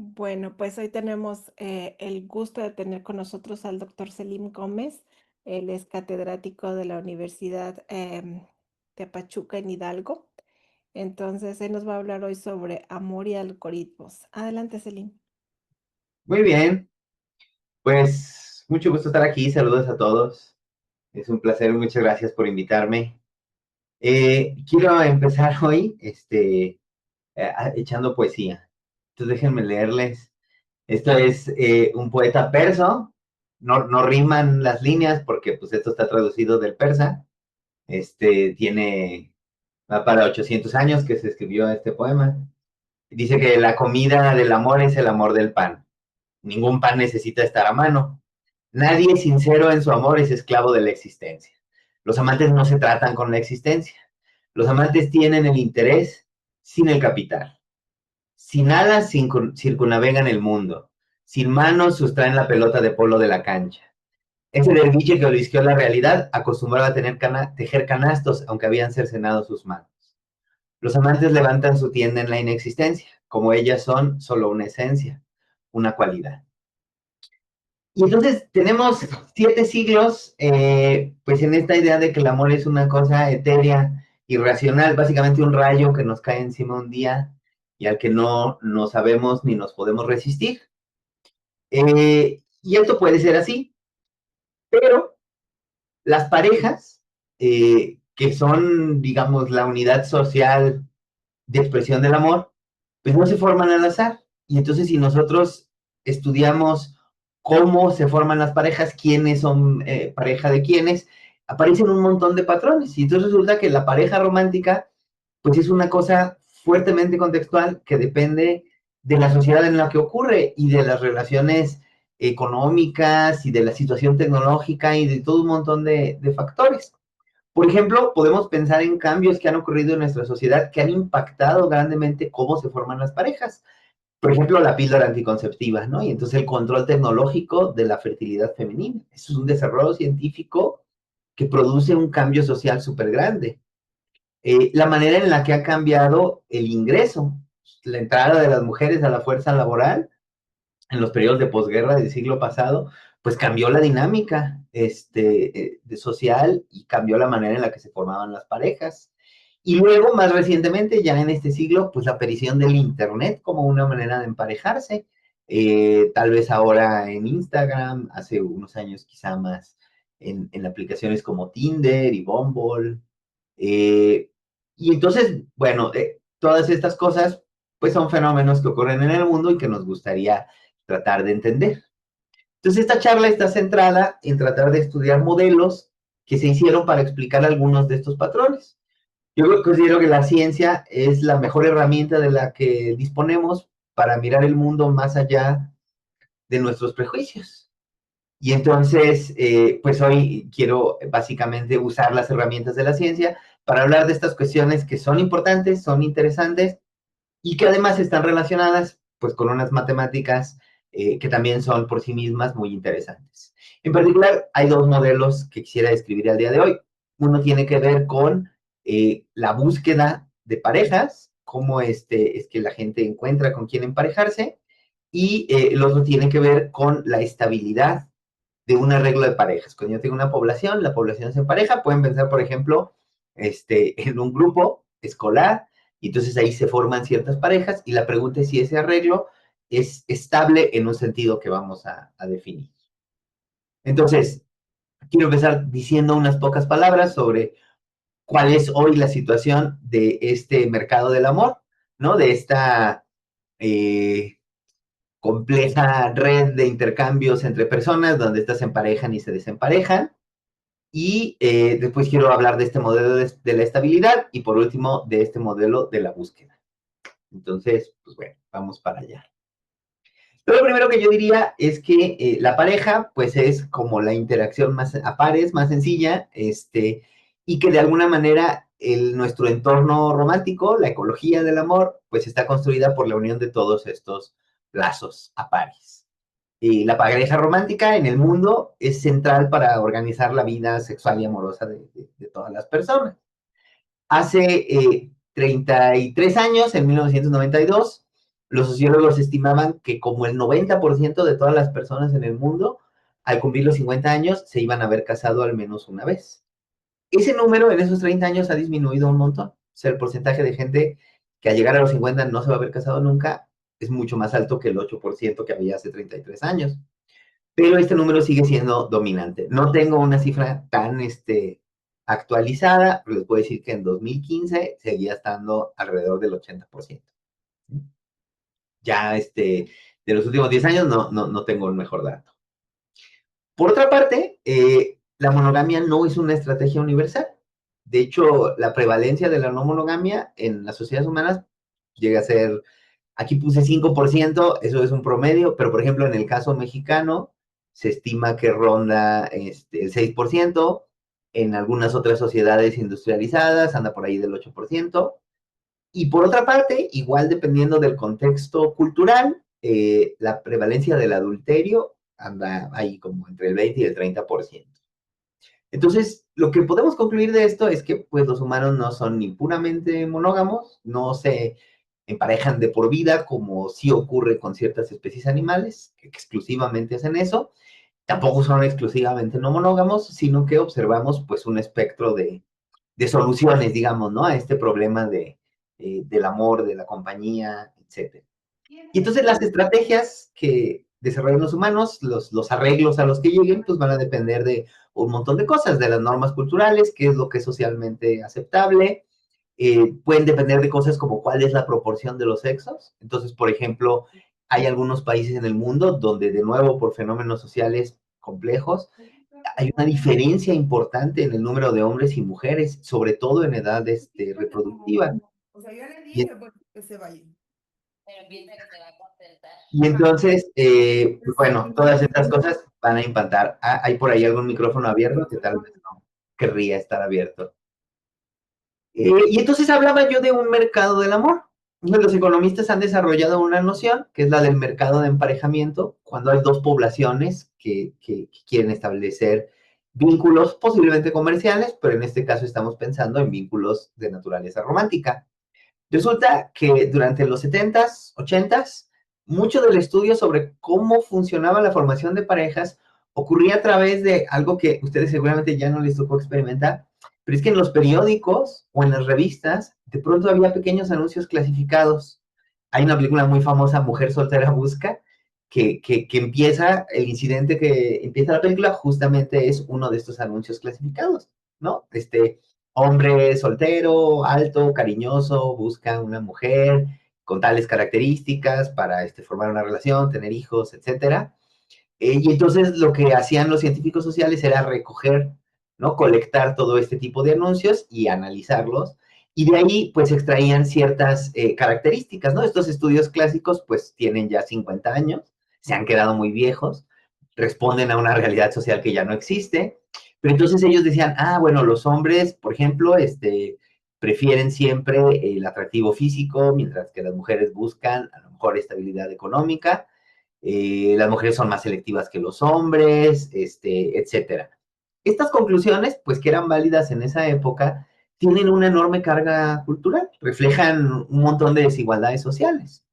Bueno, pues hoy tenemos el gusto de tener con nosotros al doctor Selim Gómez. Él es catedrático de la Universidad de Pachuca en Hidalgo. Entonces, él nos va a hablar hoy sobre amor y algoritmos. Adelante, Selim. Muy bien, pues mucho gusto estar aquí, saludos a todos. Es un placer, muchas gracias por invitarme. Quiero empezar hoy echando poesía. Entonces déjenme leerles. Esto es un poeta persa. No riman las líneas porque pues esto está traducido del persa. Va para 800 años que se escribió este poema. Dice que la comida del amor es el amor del pan. Ningún pan necesita estar a mano. Nadie sincero en su amor es esclavo de la existencia. Los amantes no se tratan con la existencia. Los amantes tienen el interés sin el capital. Sin alas circunnavegan el mundo. Sin manos sustraen la pelota de polo de la cancha. Ese derviche que olisqueó la realidad acostumbraba a tejer canastos aunque habían cercenado sus manos. Los amantes levantan su tienda en la inexistencia, como ellas son solo una esencia, una cualidad. Y entonces tenemos 7 siglos, pues en esta idea de que el amor es una cosa etérea, irracional, básicamente un rayo que nos cae encima un día y al que no sabemos ni nos podemos resistir. Y esto puede ser así, pero las parejas, que son, digamos, la unidad social de expresión del amor, pues no se forman al azar. Y entonces si nosotros estudiamos cómo se forman las parejas, quiénes son pareja de quiénes, aparecen un montón de patrones. Y entonces resulta que la pareja romántica, pues es una cosa fuertemente contextual que depende de la sociedad en la que ocurre y de las relaciones económicas y de la situación tecnológica y de todo un montón de factores. Por ejemplo, podemos pensar en cambios que han ocurrido en nuestra sociedad que han impactado grandemente cómo se forman las parejas. Por ejemplo, la píldora anticonceptiva, ¿no? Y entonces el control tecnológico de la fertilidad femenina. Eso es un desarrollo científico que produce un cambio social súper grande. La manera en la que ha cambiado el ingreso, la entrada de las mujeres a la fuerza laboral, en los periodos de posguerra del siglo pasado, pues cambió la dinámica de social y cambió la manera en la que se formaban las parejas. Y luego, más recientemente, ya en este siglo, pues la aparición del Internet como una manera de emparejarse. Tal vez ahora en Instagram, hace unos años quizá más en aplicaciones como Tinder y Bumble. Eh, y entonces, bueno, todas estas cosas, pues son fenómenos que ocurren en el mundo y que nos gustaría tratar de entender. Entonces, esta charla está centrada en tratar de estudiar modelos que se hicieron para explicar algunos de estos patrones. Yo considero que la ciencia es la mejor herramienta de la que disponemos para mirar el mundo más allá de nuestros prejuicios. Y entonces, pues hoy quiero básicamente usar las herramientas de la ciencia para hablar de estas cuestiones que son importantes, son interesantes y que además están relacionadas pues con unas matemáticas que también son por sí mismas muy interesantes. En particular, hay dos modelos que quisiera describir al día de hoy. Uno tiene que ver con la búsqueda de parejas, cómo es que la gente encuentra con quién emparejarse, y el otro tiene que ver con la estabilidad de un arreglo de parejas. Cuando yo tengo una población, la población se empareja, pueden pensar, por ejemplo, en un grupo escolar, y entonces ahí se forman ciertas parejas, y la pregunta es si ese arreglo es estable en un sentido que vamos a definir. Entonces, quiero empezar diciendo unas pocas palabras sobre cuál es hoy la situación de este mercado del amor, ¿no? De esta eh, compleja red de intercambios entre personas donde estas se emparejan y se desemparejan. Y después quiero hablar de este modelo de la estabilidad y por último de este modelo de la búsqueda. Entonces, pues bueno, vamos para allá. Lo primero que yo diría es que la pareja, pues es como la interacción más a pares, más sencilla, y que de alguna manera nuestro entorno romántico, la ecología del amor, pues está construida por la unión de todos estos lazos a pares. La pareja romántica en el mundo es central para organizar la vida sexual y amorosa de todas las personas. Hace 33 años, en 1992, los sociólogos estimaban que como el 90% de todas las personas en el mundo, al cumplir los 50 años, se iban a haber casado al menos una vez. Ese número en esos 30 años ha disminuido un montón. O sea, el porcentaje de gente que al llegar a los 50 no se va a haber casado nunca es mucho más alto que el 8% que había hace 33 años. Pero este número sigue siendo dominante. No tengo una cifra tan actualizada, pero les puedo decir que en 2015 seguía estando alrededor del 80%. Ya de los últimos 10 años no tengo el mejor dato. Por otra parte, la monogamia no es una estrategia universal. De hecho, la prevalencia de la no monogamia en las sociedades humanas llega a ser, aquí puse 5%, eso es un promedio, pero por ejemplo en el caso mexicano se estima que ronda el 6%, en algunas otras sociedades industrializadas anda por ahí del 8%. Y por otra parte, igual dependiendo del contexto cultural, la prevalencia del adulterio anda ahí como entre el 20 y el 30%. Entonces, lo que podemos concluir de esto es que pues, los humanos no son ni puramente monógamos, no se emparejan de por vida, como sí ocurre con ciertas especies animales, que exclusivamente hacen eso. Tampoco son exclusivamente no monógamos, sino que observamos pues un espectro de soluciones, digamos, ¿no? A este problema del amor, de la compañía, etcétera. Y entonces las estrategias que desarrollan los humanos, los arreglos a los que lleguen, pues van a depender de un montón de cosas, de las normas culturales, qué es lo que es socialmente aceptable, pueden depender de cosas como cuál es la proporción de los sexos. Entonces, por ejemplo, hay algunos países en el mundo donde, de nuevo, por fenómenos sociales complejos, hay una diferencia importante en el número de hombres y mujeres, sobre todo en edad reproductiva. O sea, yo le Y, dije, pues, que se vaya. y entonces, pues, Sí, bueno, todas estas cosas van a impactar. Ah, hay por ahí algún micrófono abierto que tal vez no querría estar abierto. Y entonces hablaba yo de un mercado del amor. Los economistas han desarrollado una noción que es la del mercado de emparejamiento, cuando hay dos poblaciones que quieren establecer vínculos posiblemente comerciales, pero en este caso estamos pensando en vínculos de naturaleza romántica. Resulta que durante los 70s, 80s, mucho del estudio sobre cómo funcionaba la formación de parejas ocurría a través de algo que ustedes seguramente ya no les tocó experimentar, pero es que en los periódicos o en las revistas de pronto había pequeños anuncios clasificados. Hay una película muy famosa, Mujer Soltera Busca, que empieza, el incidente que empieza la película justamente es uno de estos anuncios clasificados, ¿no? Hombre soltero, alto, cariñoso, busca una mujer con tales características para formar una relación, tener hijos, etcétera. Y entonces lo que hacían los científicos sociales era recoger, ¿no? Colectar todo este tipo de anuncios y analizarlos. Y de ahí, pues, extraían ciertas características, ¿no? Estos estudios clásicos, pues, tienen ya 50 años, se han quedado muy viejos, responden a una realidad social que ya no existe. Pero entonces ellos decían, ah, bueno, los hombres, por ejemplo, prefieren siempre el atractivo físico, mientras que las mujeres buscan a lo mejor estabilidad económica. Las mujeres son más selectivas que los hombres, etcétera. Estas conclusiones, pues que eran válidas en esa época, tienen una enorme carga cultural, reflejan un montón de desigualdades sociales.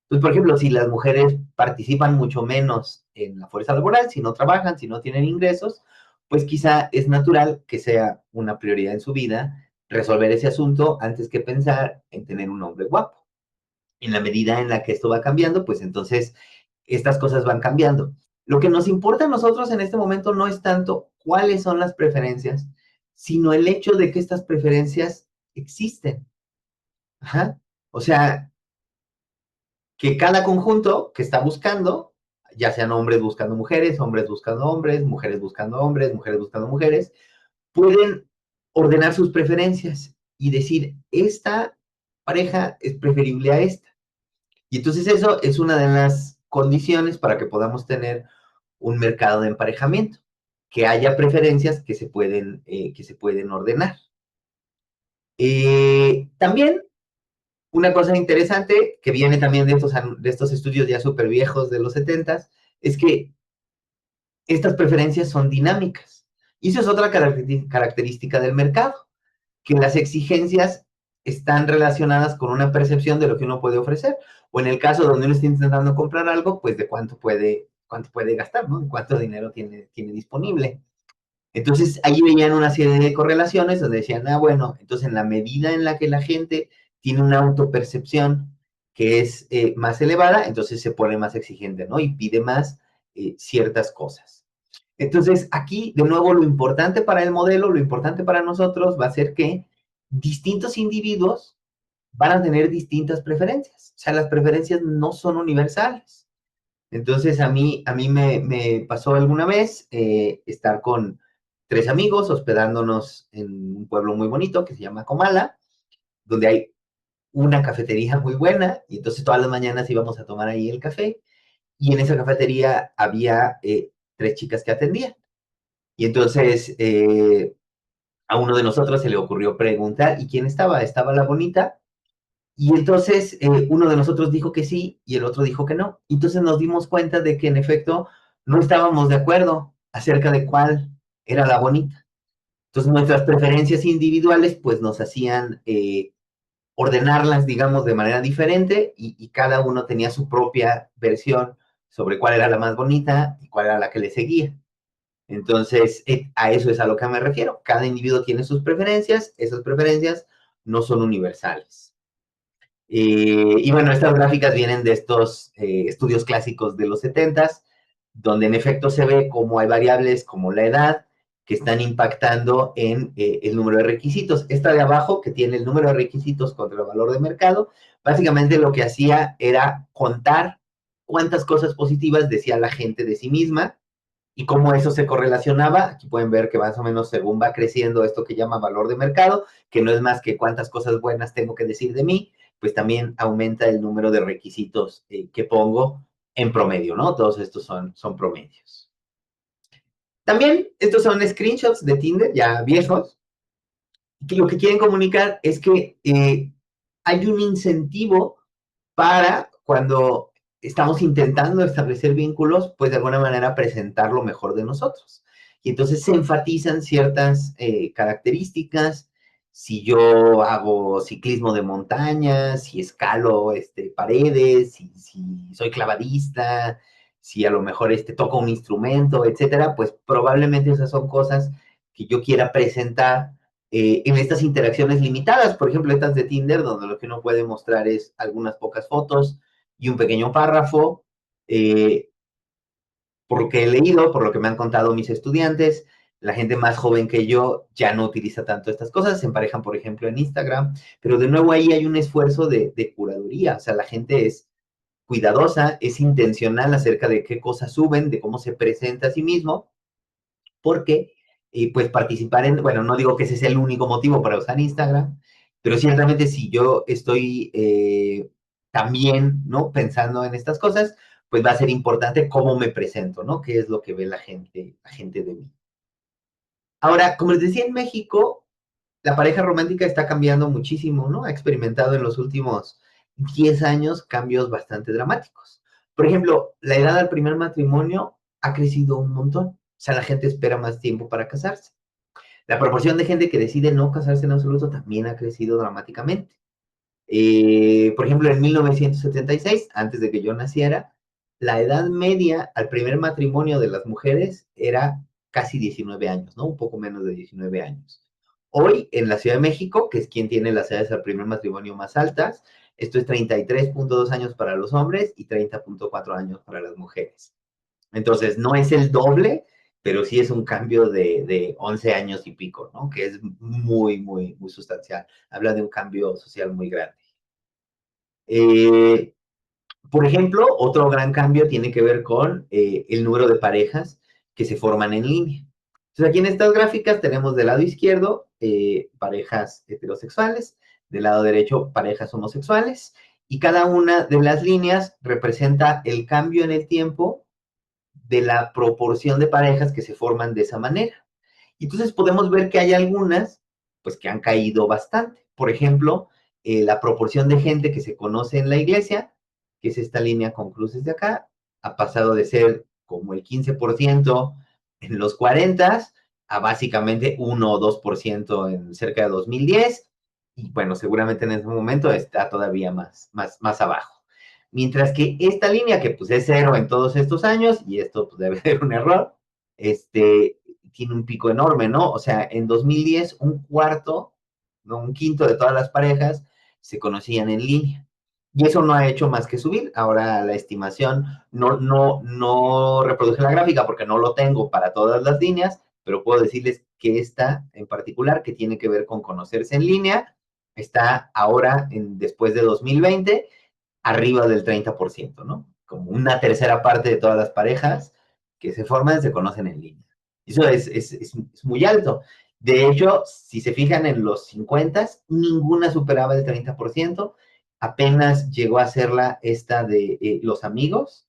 Pues, por ejemplo, si las mujeres participan mucho menos en la fuerza laboral, si no trabajan, si no tienen ingresos, pues quizá es natural que sea una prioridad en su vida resolver ese asunto antes que pensar en tener un hombre guapo. En la medida en la que esto va cambiando, pues entonces estas cosas van cambiando. Lo que nos importa a nosotros en este momento no es tanto cuáles son las preferencias, sino el hecho de que estas preferencias existen. Ajá. O sea, que cada conjunto que está buscando, ya sean hombres buscando mujeres, hombres buscando hombres, mujeres buscando hombres, mujeres buscando mujeres, pueden ordenar sus preferencias y decir, esta pareja es preferible a esta. Y entonces eso es una de las condiciones para que podamos tener un mercado de emparejamiento, que haya preferencias que se pueden ordenar. También una cosa interesante que viene también de estos estudios ya súper viejos de los 70 es que estas preferencias son dinámicas. Y eso es otra característica del mercado, que las exigencias están relacionadas con una percepción de lo que uno puede ofrecer. O en el caso donde uno está intentando comprar algo, pues de cuánto puede gastar, ¿no? Cuánto dinero tiene disponible. Entonces ahí veían una serie de correlaciones donde decían, ah, bueno, entonces en la medida en la que la gente tiene una autopercepción que es más elevada, entonces se pone más exigente, ¿no? Y pide más ciertas cosas. Entonces aquí, de nuevo, lo importante para el modelo, lo importante para nosotros va a ser que distintos individuos van a tener distintas preferencias. O sea, las preferencias no son universales. Entonces, a mí me pasó alguna vez estar con 3 amigos hospedándonos en un pueblo muy bonito que se llama Comala, donde hay una cafetería muy buena, y entonces todas las mañanas íbamos a tomar ahí el café, y en esa cafetería había 3 chicas que atendían. Y entonces a uno de nosotros se le ocurrió preguntar, ¿y quién estaba? ¿Estaba la bonita? Y entonces uno de nosotros dijo que sí y el otro dijo que no. Entonces nos dimos cuenta de que en efecto no estábamos de acuerdo acerca de cuál era la bonita. Entonces nuestras preferencias individuales pues nos hacían ordenarlas, digamos, de manera diferente y cada uno tenía su propia versión sobre cuál era la más bonita y cuál era la que le seguía. Entonces, a eso es a lo que me refiero. Cada individuo tiene sus preferencias, esas preferencias no son universales. Y bueno, estas gráficas vienen de estos estudios clásicos de los 70s, donde en efecto se ve cómo hay variables como la edad que están impactando en el número de requisitos. Esta de abajo, que tiene el número de requisitos contra el valor de mercado, básicamente lo que hacía era contar cuántas cosas positivas decía la gente de sí misma y cómo eso se correlacionaba. Aquí pueden ver que más o menos según va creciendo esto que llama valor de mercado, que no es más que cuántas cosas buenas tengo que decir de mí, pues también aumenta el número de requisitos que pongo en promedio, ¿no? Todos estos son promedios. También estos son screenshots de Tinder ya viejos, que lo que quieren comunicar es que hay un incentivo para cuando estamos intentando establecer vínculos, pues de alguna manera presentar lo mejor de nosotros. Y entonces se enfatizan ciertas características. Si yo hago ciclismo de montaña, si escalo paredes, si soy clavadista, si a lo mejor toco un instrumento, etcétera, pues probablemente esas son cosas que yo quiera presentar en estas interacciones limitadas, por ejemplo, estas de Tinder, donde lo que uno puede mostrar es algunas pocas fotos y un pequeño párrafo. Eh, por lo que he leído, por lo que me han contado mis estudiantes, la gente más joven que yo ya no utiliza tanto estas cosas, se emparejan, por ejemplo, en Instagram, pero de nuevo ahí hay un esfuerzo de curaduría, o sea, la gente es cuidadosa, es intencional acerca de qué cosas suben, de cómo se presenta a sí mismo, porque pues participar bueno, no digo que ese sea el único motivo para usar Instagram, pero ciertamente si yo estoy también, ¿no? Pensando en estas cosas, pues va a ser importante cómo me presento, ¿no? ¿Qué es lo que ve la gente de mí? Ahora, como les decía, en México, la pareja romántica está cambiando muchísimo, ¿no? Ha experimentado en los últimos 10 años cambios bastante dramáticos. Por ejemplo, la edad al primer matrimonio ha crecido un montón. O sea, la gente espera más tiempo para casarse. La proporción de gente que decide no casarse en absoluto también ha crecido dramáticamente. Por ejemplo, en 1976, antes de que yo naciera, la edad media al primer matrimonio de las mujeres era casi 19 años, ¿no? Un poco menos de 19 años. Hoy, en la Ciudad de México, que es quien tiene las edades al primer matrimonio más altas, esto es 33.2 años para los hombres y 30.4 años para las mujeres. Entonces, no es el doble, pero sí es un cambio de 11 años y pico, ¿no? Que es muy, muy, muy sustancial. Habla de un cambio social muy grande. Eh, por ejemplo, otro gran cambio tiene que ver con el número de parejas que se forman en línea. Entonces, aquí en estas gráficas tenemos del lado izquierdo parejas heterosexuales, del lado derecho parejas homosexuales, y cada una de las líneas representa el cambio en el tiempo de la proporción de parejas que se forman de esa manera. Y entonces podemos ver que hay algunas, pues que han caído bastante. Por ejemplo, la proporción de gente que se conoce en la iglesia, que es esta línea con cruces de acá, ha pasado de ser como el 15% en los 40 a básicamente 1 o 2% en cerca de 2010. y bueno, seguramente en ese momento está todavía más abajo. Mientras que esta línea, que pues es cero en todos estos años, y esto pues, debe ser un error, tiene un pico enorme, ¿no? O sea, en 2010 un cuarto, no, un quinto de todas las parejas se conocían en línea. Y eso no ha hecho más que subir. Ahora la estimación, no reproduje la gráfica porque no lo tengo para todas las líneas, pero puedo decirles que esta en particular, que tiene que ver con conocerse en línea, está ahora, después de 2020, arriba del 30%, ¿no? Como una tercera parte de todas las parejas que se forman se conocen en línea. Eso es muy alto. De hecho, si se fijan en los 50, ninguna superaba el 30%. Apenas llegó a serla esta de los amigos,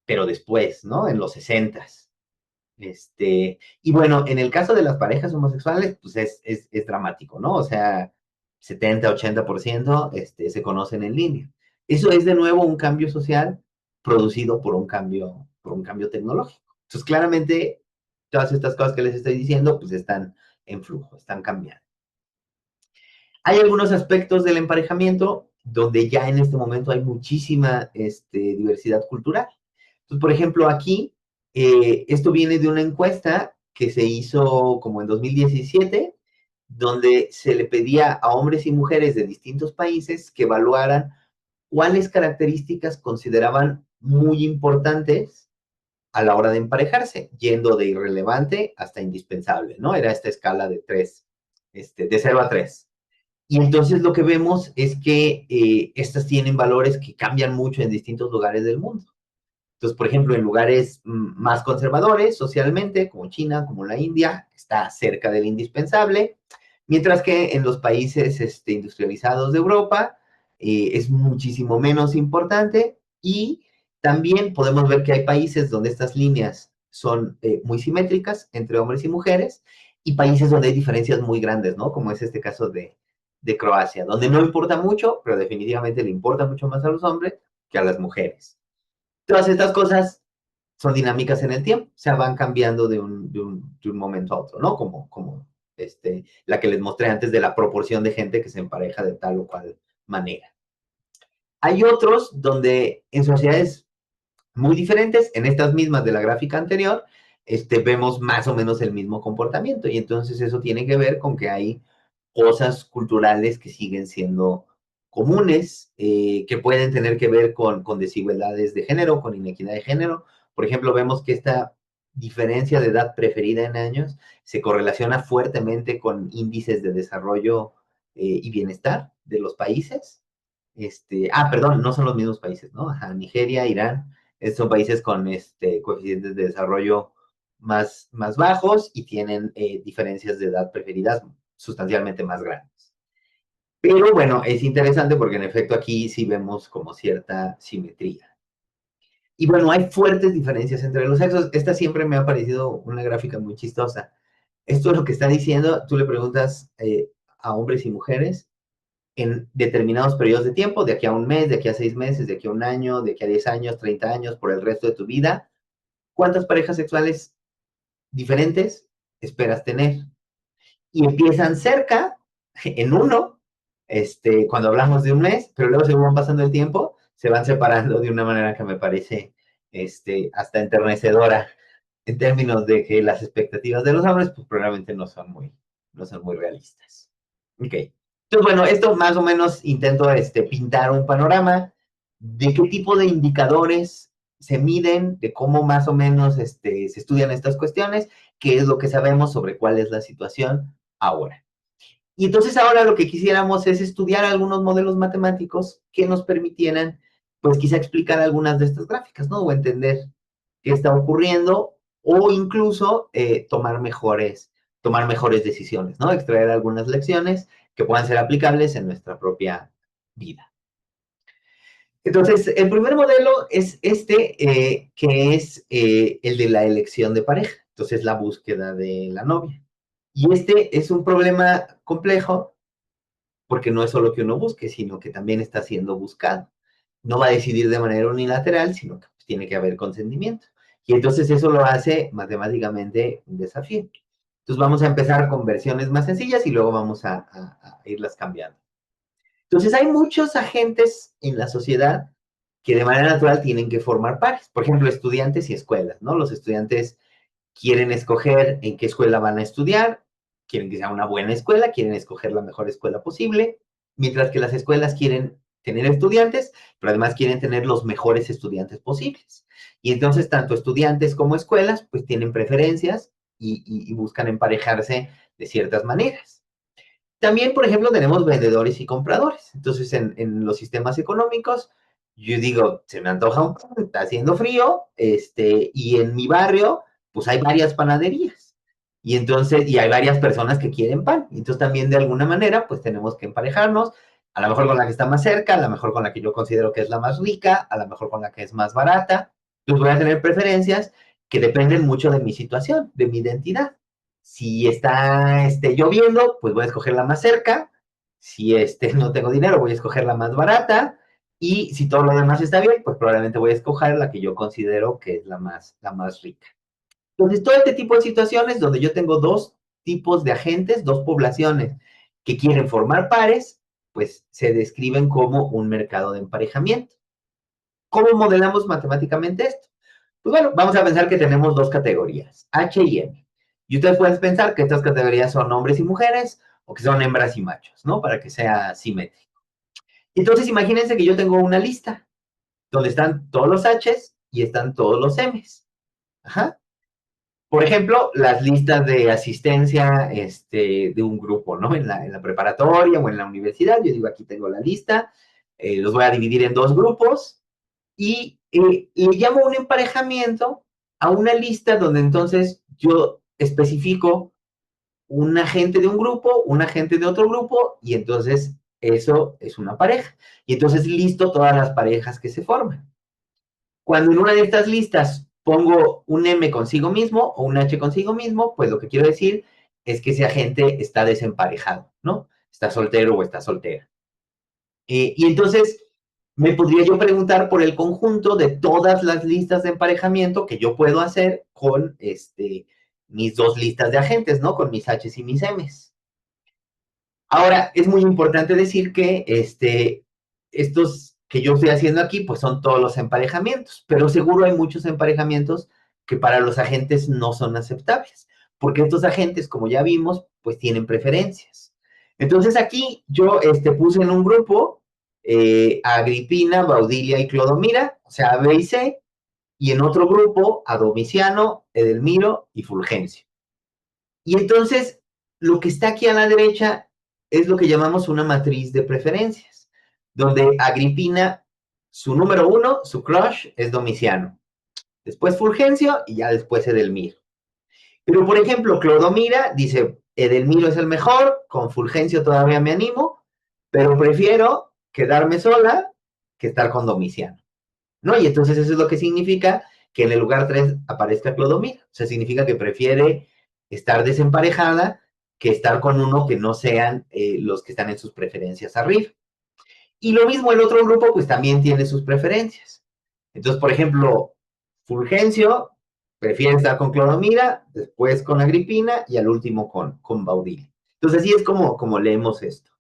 pero después, ¿no? En los 60. Y bueno, en el caso de las parejas homosexuales, pues es dramático, ¿no? O sea, 70-80% se conocen en línea. Eso es de nuevo un cambio social producido por un cambio tecnológico. Entonces, claramente, todas estas cosas que les estoy diciendo, pues están en flujo, están cambiando. Hay algunos aspectos del emparejamiento donde ya en este momento hay muchísima diversidad cultural. Entonces, por ejemplo, aquí, esto viene de una encuesta que se hizo como en 2017, donde se le pedía a hombres y mujeres de distintos países que evaluaran cuáles características consideraban muy importantes a la hora de emparejarse, yendo de irrelevante hasta indispensable, ¿no? Era esta escala de 3, de 0 a 3. Y entonces lo que vemos es que estas tienen valores que cambian mucho en distintos lugares del mundo. Entonces, por ejemplo, en lugares más conservadores socialmente, como China, como la India, está cerca del indispensable, mientras que en los países industrializados de Europa es muchísimo menos importante, y también podemos ver que hay países donde estas líneas son muy simétricas entre hombres y mujeres, y países donde hay diferencias muy grandes, ¿no? Como es este caso de Croacia, donde no importa mucho, pero definitivamente le importa mucho más a los hombres que a las mujeres. Todas estas cosas son dinámicas en el tiempo, o sea, van cambiando de un momento a otro, ¿no? Como la que les mostré antes de la proporción de gente que se empareja de tal o cual manera. Hay otros donde en sociedades muy diferentes, en estas mismas de la gráfica anterior, vemos más o menos el mismo comportamiento, y entonces eso tiene que ver con que hay cosas culturales que siguen siendo comunes, que pueden tener que ver con desigualdades de género, con inequidad de género. Por ejemplo, vemos que esta diferencia de edad preferida en años se correlaciona fuertemente con índices de desarrollo y bienestar de los países. Perdón, no son los mismos países, ¿no? Ajá, Nigeria, Irán, son países con coeficientes de desarrollo más bajos y tienen diferencias de edad preferidas sustancialmente más grandes. Pero bueno, es interesante porque en efecto aquí sí vemos como cierta simetría. Y bueno, hay fuertes diferencias entre los sexos. Esta siempre me ha parecido una gráfica muy chistosa. Esto es lo que está diciendo, tú le preguntas a hombres y mujeres en determinados periodos de tiempo, de aquí a un mes, de aquí a 6 meses, de aquí a un año, de aquí a 10 años, 30 años, por el resto de tu vida, ¿cuántas parejas sexuales diferentes esperas tener? Y empiezan cerca, en uno, cuando hablamos de un mes, pero luego según van pasando el tiempo, se van separando de una manera que me parece hasta enternecedora, en términos de que las expectativas de los hombres, pues probablemente no son muy realistas. Ok. Entonces, bueno, esto más o menos intento pintar un panorama de qué tipo de indicadores se miden, de cómo más o menos se estudian estas cuestiones, qué es lo que sabemos sobre cuál es la situación ahora. Y entonces ahora lo que quisiéramos es estudiar algunos modelos matemáticos que nos permitieran, pues quizá explicar algunas de estas gráficas, ¿no? O entender qué está ocurriendo, o incluso tomar mejores decisiones, ¿no? Extraer algunas lecciones que puedan ser aplicables en nuestra propia vida. Entonces, el primer modelo es que es el de la elección de pareja. Entonces, la búsqueda de la novia. Y este es un problema complejo porque no es solo que uno busque, sino que también está siendo buscado. No va a decidir de manera unilateral, sino que pues, tiene que haber consentimiento. Y entonces eso lo hace matemáticamente un desafío. Entonces vamos a empezar con versiones más sencillas y luego vamos a irlas cambiando. Entonces hay muchos agentes en la sociedad que de manera natural tienen que formar pares. Por ejemplo, estudiantes y escuelas, ¿no? Los estudiantes quieren escoger en qué escuela van a estudiar, quieren que sea una buena escuela, quieren escoger la mejor escuela posible, mientras que las escuelas quieren tener estudiantes, pero además quieren tener los mejores estudiantes posibles. Y entonces tanto estudiantes como escuelas pues tienen preferencias y buscan emparejarse de ciertas maneras. También, por ejemplo, tenemos vendedores y compradores. Entonces, en los sistemas económicos, yo digo, se me antoja un pan, está haciendo frío, y en mi barrio, pues hay varias panaderías. Y entonces, y hay varias personas que quieren pan. Y entonces también de alguna manera, pues tenemos que emparejarnos, a lo mejor con la que está más cerca, a lo mejor con la que yo considero que es la más rica, a lo mejor con la que es más barata. Entonces voy a tener preferencias que dependen mucho de mi situación, de mi identidad. Si está lloviendo, pues voy a escoger la más cerca. Si no tengo dinero, voy a escoger la más barata. Y si todo lo demás está bien, pues probablemente voy a escoger la que yo considero que es la más rica. Entonces, todo este tipo de situaciones donde yo tengo dos tipos de agentes, dos poblaciones que quieren formar pares, pues se describen como un mercado de emparejamiento. ¿Cómo modelamos matemáticamente esto? Pues bueno, vamos a pensar que tenemos dos categorías, H y M. Y ustedes pueden pensar que estas categorías son hombres y mujeres o que son hembras y machos, ¿no? Para que sea simétrico. Entonces, imagínense que yo tengo una lista donde están todos los Hs y están todos los Ms. Ajá. Por ejemplo, las listas de asistencia de un grupo, ¿no? En la preparatoria o en la universidad. Yo digo, aquí tengo la lista, los voy a dividir en dos grupos y le llamo un emparejamiento a una lista donde entonces yo especifico un agente de un grupo, un agente de otro grupo, y entonces eso es una pareja. Y entonces listo todas las parejas que se forman. Cuando en una de estas listas pongo un M consigo mismo o un H consigo mismo, pues lo que quiero decir es que ese agente está desemparejado, ¿no? Está soltero o está soltera. Y entonces me podría yo preguntar por el conjunto de todas las listas de emparejamiento que yo puedo hacer con mis dos listas de agentes, ¿no? Con mis H's y mis M's. Ahora, es muy importante decir que estos que yo estoy haciendo aquí, pues son todos los emparejamientos, pero seguro hay muchos emparejamientos que para los agentes no son aceptables, porque estos agentes, como ya vimos, pues tienen preferencias. Entonces aquí yo puse en un grupo a Agripina, Baudilia y Clodomira, o sea, A, B y C, y en otro grupo a Domiciano, Edelmiro y Fulgencio. Y entonces, lo que está aquí a la derecha es lo que llamamos una matriz de preferencias, donde Agripina, su número uno, su crush, es Domiciano. Después Fulgencio y ya después Edelmiro. Pero, por ejemplo, Clodomira dice, Edelmiro es el mejor, con Fulgencio todavía me animo, pero prefiero quedarme sola que estar con Domiciano, ¿no? Y entonces eso es lo que significa que en el lugar 3 aparezca Clodomira. O sea, significa que prefiere estar desemparejada que estar con uno que no sean los que están en sus preferencias arriba. Y lo mismo el otro grupo, pues también tiene sus preferencias. Entonces, por ejemplo, Fulgencio prefiere estar con Clodomira, después con Agripina y al último con Baudil. Entonces, así es como leemos esto.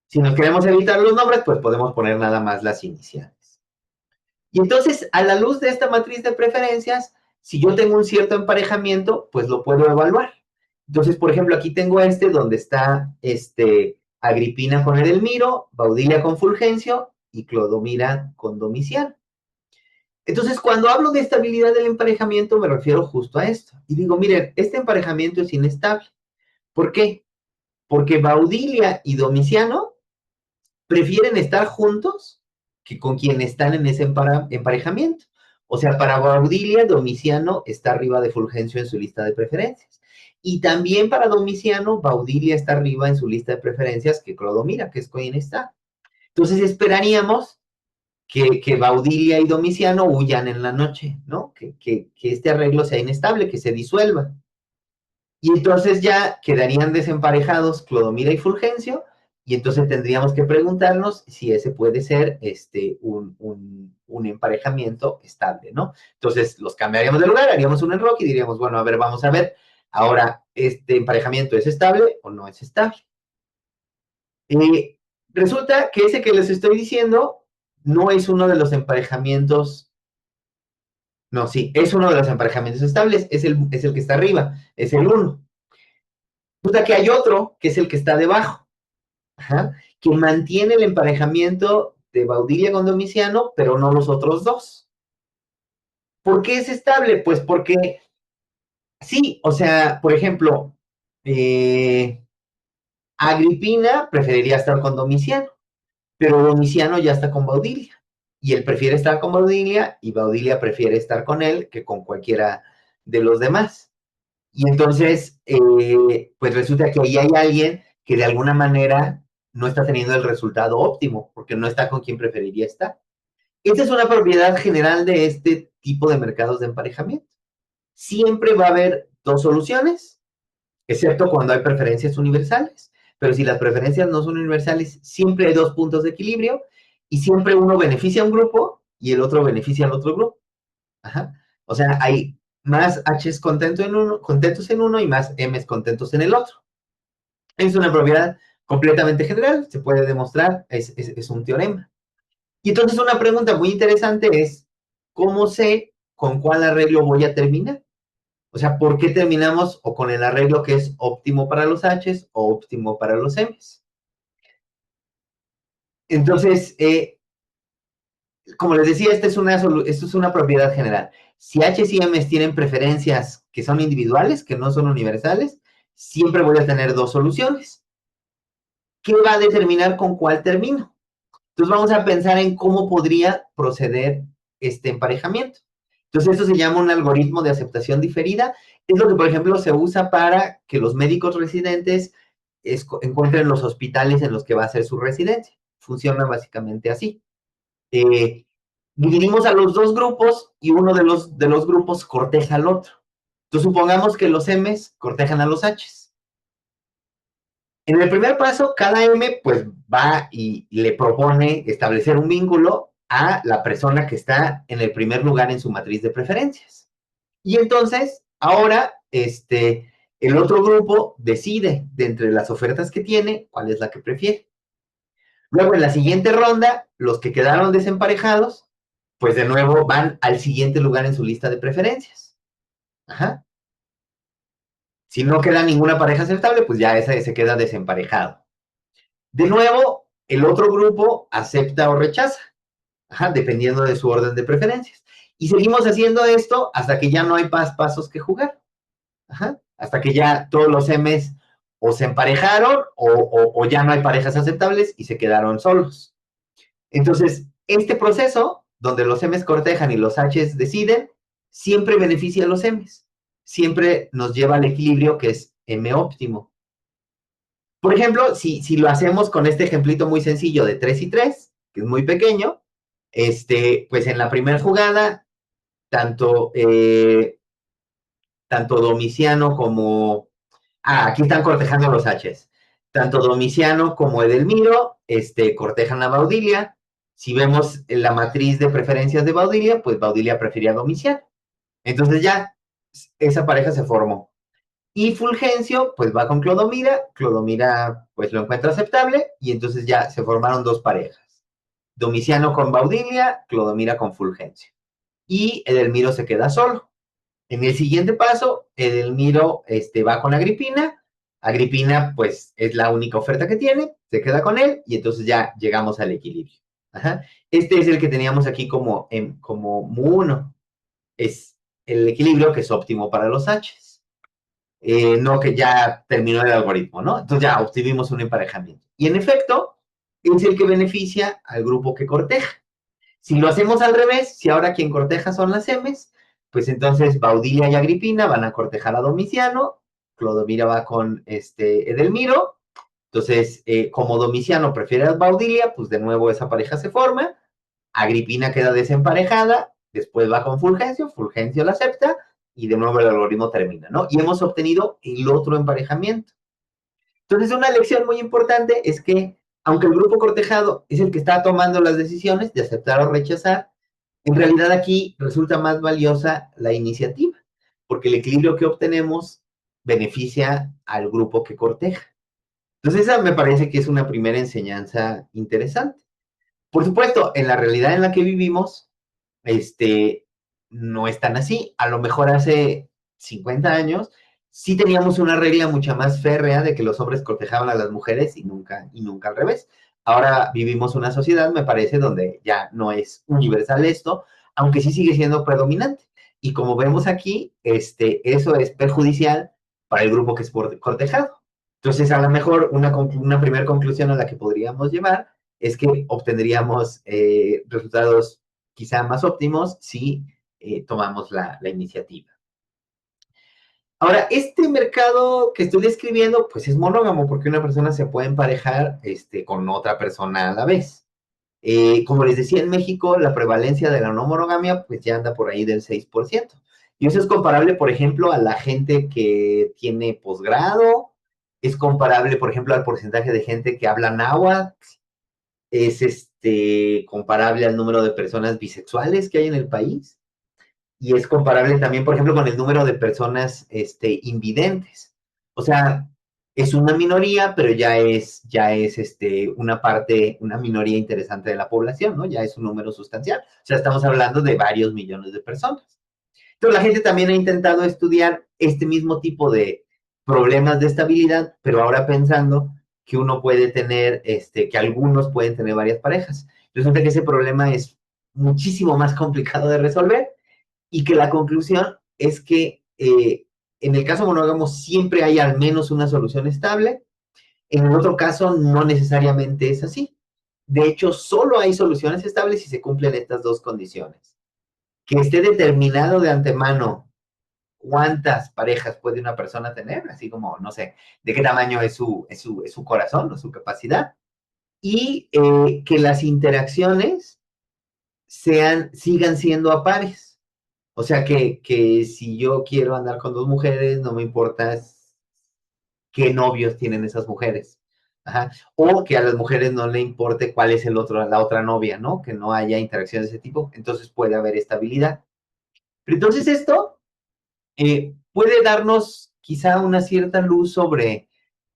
Si nos queremos evitar los nombres, pues podemos poner nada más las iniciales. Y entonces, a la luz de esta matriz de preferencias, si yo tengo un cierto emparejamiento, pues lo puedo evaluar. Entonces, por ejemplo, aquí tengo donde está Agripina con Edelmiro, Baudilia con Fulgencio y Clodomira con Domiciano. Entonces, cuando hablo de estabilidad del emparejamiento, me refiero justo a esto. Y digo, miren, este emparejamiento es inestable. ¿Por qué? Porque Baudilia y Domiciano prefieren estar juntos que con quien están en ese emparejamiento. O sea, para Baudilia, Domiciano está arriba de Fulgencio en su lista de preferencias. Y también para Domiciano, Baudilia está arriba en su lista de preferencias que Clodomira, que es quien está. Entonces esperaríamos que Baudilia y Domiciano huyan en la noche, ¿no? Que este arreglo sea inestable, que se disuelva. Y entonces ya quedarían desemparejados Clodomira y Fulgencio, y entonces tendríamos que preguntarnos si ese puede ser un emparejamiento estable, ¿no? Entonces los cambiaríamos de lugar, haríamos un enroque y diríamos, bueno, a ver, vamos a ver Ahora, ¿este emparejamiento es estable o no es estable? Eh, Resulta que ese que les estoy diciendo no es uno de los emparejamientos, no, sí, es uno de los emparejamientos estables, es el que está arriba, es el uno. Resulta que hay otro, que es el que está debajo, ajá, que mantiene el emparejamiento de Baudilla con Domiciano, pero no los otros dos. ¿Por qué es estable? Pues porque sí, o sea, por ejemplo, Agripina preferiría estar con Domiciano, pero Domiciano ya está con Baudilla. Y él prefiere estar con Baudilla y Baudilla prefiere estar con él que con cualquiera de los demás. Y entonces, pues resulta que ahí hay alguien que de alguna manera no está teniendo el resultado óptimo, porque no está con quien preferiría estar. Esta es una propiedad general de este tipo de mercados de emparejamiento. Siempre va a haber dos soluciones, excepto cuando hay preferencias universales. Pero si las preferencias no son universales, siempre hay dos puntos de equilibrio y siempre uno beneficia a un grupo y el otro beneficia al otro grupo. Ajá. O sea, hay más H's contentos en uno y más M's contentos en el otro. Es una propiedad completamente general, se puede demostrar, es un teorema. Y entonces una pregunta muy interesante es, ¿cómo sé con cuál arreglo voy a terminar? O sea, ¿por qué terminamos o con el arreglo que es óptimo para los H's o óptimo para los M's? Entonces, como les decía, esto es una propiedad general. Si H's y M's tienen preferencias que son individuales, que no son universales, siempre voy a tener dos soluciones. ¿Qué va a determinar con cuál termino? Entonces vamos a pensar en cómo podría proceder este emparejamiento. Entonces esto se llama un algoritmo de aceptación diferida. Es lo que, por ejemplo, se usa para que los médicos residentes encuentren los hospitales en los que va a ser su residencia. Funciona básicamente así. Eh, Dividimos a los dos grupos y uno de los grupos corteja al otro. Entonces supongamos que los M's cortejan a los H's. En el primer paso, cada M pues va y le propone establecer un vínculo a la persona que está en el primer lugar en su matriz de preferencias. Y entonces, ahora, el otro grupo decide de entre las ofertas que tiene cuál es la que prefiere. Luego, en la siguiente ronda, los que quedaron desemparejados, pues de nuevo van al siguiente lugar en su lista de preferencias. Ajá. Si no queda ninguna pareja aceptable, pues ya ese se queda desemparejado. De nuevo, el otro grupo acepta o rechaza, ajá, dependiendo de su orden de preferencias. Y seguimos haciendo esto hasta que ya no hay pasos que jugar. Ajá. Hasta que ya todos los M's o se emparejaron o ya no hay parejas aceptables y se quedaron solos. Entonces, este proceso, donde los M's cortejan y los H's deciden, siempre beneficia a los M's. Siempre nos lleva al equilibrio que es M óptimo. Por ejemplo, si lo hacemos con este ejemplito muy sencillo de 3 y 3, que es muy pequeño, pues en la primera jugada, tanto, tanto Domiciano como... Ah, aquí están cortejando los H's. Tanto Domiciano como Edelmiro cortejan a Baudilia. Si vemos la matriz de preferencias de Baudilia, pues Baudilia prefería a Domiciano. Entonces ya esa pareja se formó. Y Fulgencio, pues va con Clodomira. Clodomira, pues lo encuentra aceptable. Y entonces ya se formaron dos parejas. Domiciano con Baudilia, Clodomira con Fulgencio. Y Edelmiro se queda solo. En el siguiente paso, Edelmiro va con Agripina. Agripina, pues, es la única oferta que tiene, se queda con él y entonces ya llegamos al equilibrio. Ajá. Este es el que teníamos aquí como mu1. Es el equilibrio que es óptimo para los H's. No que ya terminó el algoritmo, ¿no? Entonces ya obtuvimos un emparejamiento. Y en efecto, es el que beneficia al grupo que corteja. Si lo hacemos al revés, si ahora quien corteja son las M's, pues entonces Baudilia y Agripina van a cortejar a Domiciano, Clodomira va con Edelmiro, entonces como Domiciano prefiere a Baudilia, pues de nuevo esa pareja se forma, Agripina queda desemparejada, después va con Fulgencio, Fulgencio la acepta y de nuevo el algoritmo termina, ¿no? Y hemos obtenido el otro emparejamiento. Entonces, una lección muy importante es que, aunque el grupo cortejado es el que está tomando las decisiones de aceptar o rechazar, en realidad aquí resulta más valiosa la iniciativa, porque el equilibrio que obtenemos beneficia al grupo que corteja. Entonces esa me parece que es una primera enseñanza interesante. Por supuesto, en la realidad en la que vivimos, no es tan así. A lo mejor hace 50 años sí teníamos una regla mucha más férrea de que los hombres cortejaban a las mujeres y nunca al revés. Ahora vivimos una sociedad, me parece, donde ya no es universal esto, aunque sí sigue siendo predominante. Y como vemos aquí, eso es perjudicial para el grupo que es cortejado. Entonces, a lo mejor una primera conclusión a la que podríamos llevar es que obtendríamos resultados quizá más óptimos si tomamos la iniciativa. Ahora, este mercado que estoy describiendo, pues es monógamo, porque una persona se puede emparejar con otra persona a la vez. Como les decía, en México la prevalencia de la no monogamia pues ya anda por ahí del 6%. Y eso es comparable, por ejemplo, a la gente que tiene posgrado, es comparable, por ejemplo, al porcentaje de gente que habla náhuatl, es comparable al número de personas bisexuales que hay en el país y es comparable también, por ejemplo, con el número de personas invidentes. O sea, es una minoría, pero ya es una minoría interesante de la población, ¿no? Ya es un número sustancial. O sea, estamos hablando de varios millones de personas. Entonces, la gente también ha intentado estudiar este mismo tipo de problemas de estabilidad, pero ahora pensando que uno puede tener, que algunos pueden tener varias parejas. Resulta que ese problema es muchísimo más complicado de resolver y que la conclusión es que en el caso monógamo siempre hay al menos una solución estable, en el otro caso no necesariamente es así. De hecho, solo hay soluciones estables si se cumplen estas dos condiciones. Que esté determinado de antemano cuántas parejas puede una persona tener, así como, no sé, de qué tamaño es su corazón o su capacidad, y que las interacciones sigan siendo a pares. O sea, que si yo quiero andar con dos mujeres, no me importa qué novios tienen esas mujeres. Ajá. O que a las mujeres no le importe cuál es la otra novia, ¿no? Que no haya interacciones de ese tipo, entonces puede haber estabilidad. Pero entonces esto puede darnos quizá una cierta luz sobre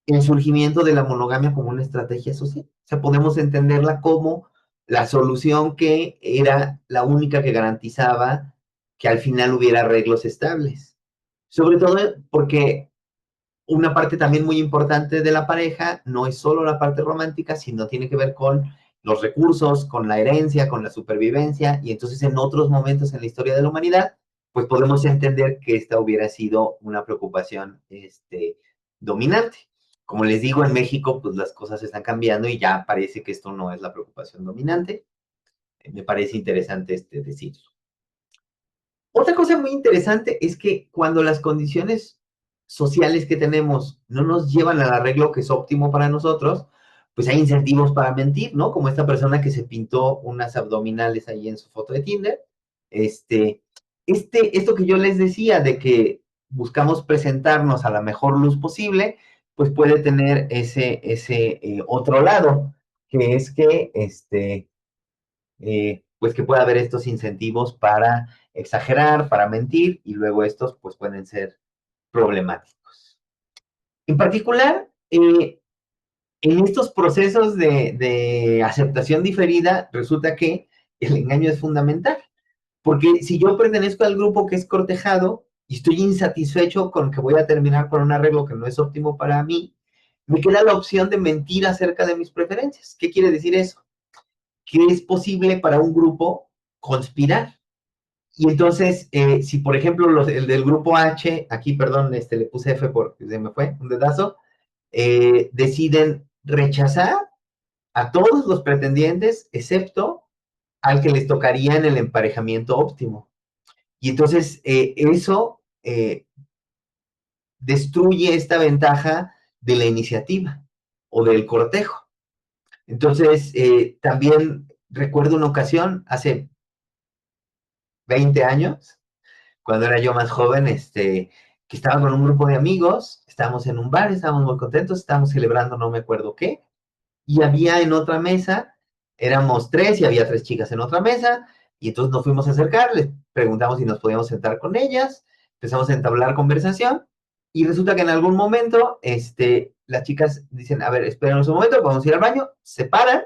el surgimiento de la monogamia como una estrategia social. O sea, podemos entenderla como la solución que era la única que garantizaba que al final hubiera arreglos estables. Sobre todo porque una parte también muy importante de la pareja no es solo la parte romántica, sino tiene que ver con los recursos, con la herencia, con la supervivencia, y entonces en otros momentos en la historia de la humanidad, pues podemos entender que esta hubiera sido una preocupación dominante. Como les digo, en México, pues las cosas están cambiando y ya parece que esto no es la preocupación dominante. Me parece interesante decirlo. Otra cosa muy interesante es que cuando las condiciones sociales que tenemos no nos llevan al arreglo que es óptimo para nosotros, pues hay incentivos para mentir, ¿no? Como esta persona que se pintó unas abdominales ahí en su foto de Tinder. Esto que yo les decía de que buscamos presentarnos a la mejor luz posible, pues puede tener ese otro lado, que es que pues que pueda haber estos incentivos para exagerar, para mentir, y luego estos pues pueden ser problemáticos. En particular, en estos procesos de aceptación diferida, resulta que el engaño es fundamental, porque si yo pertenezco al grupo que es cortejado y estoy insatisfecho con que voy a terminar con un arreglo que no es óptimo para mí, me queda la opción de mentir acerca de mis preferencias. ¿Qué quiere decir eso? Que es posible para un grupo conspirar. Y entonces, si por ejemplo el del grupo H, aquí, perdón, le puse F porque se me fue un dedazo, deciden rechazar a todos los pretendientes, excepto al que les tocaría en el emparejamiento óptimo. Y entonces eso destruye esta ventaja de la iniciativa o del cortejo. Entonces, también recuerdo una ocasión, hace 20 años, cuando era yo más joven, que estaba con un grupo de amigos, estábamos en un bar, estábamos muy contentos, estábamos celebrando no me acuerdo qué, y había en otra mesa, éramos tres y había tres chicas en otra mesa, y entonces nos fuimos a acercar, les preguntamos si nos podíamos sentar con ellas, empezamos a entablar conversación, Y resulta que en algún momento, las chicas dicen, a ver, espérenos un momento, vamos a ir al baño, se paran.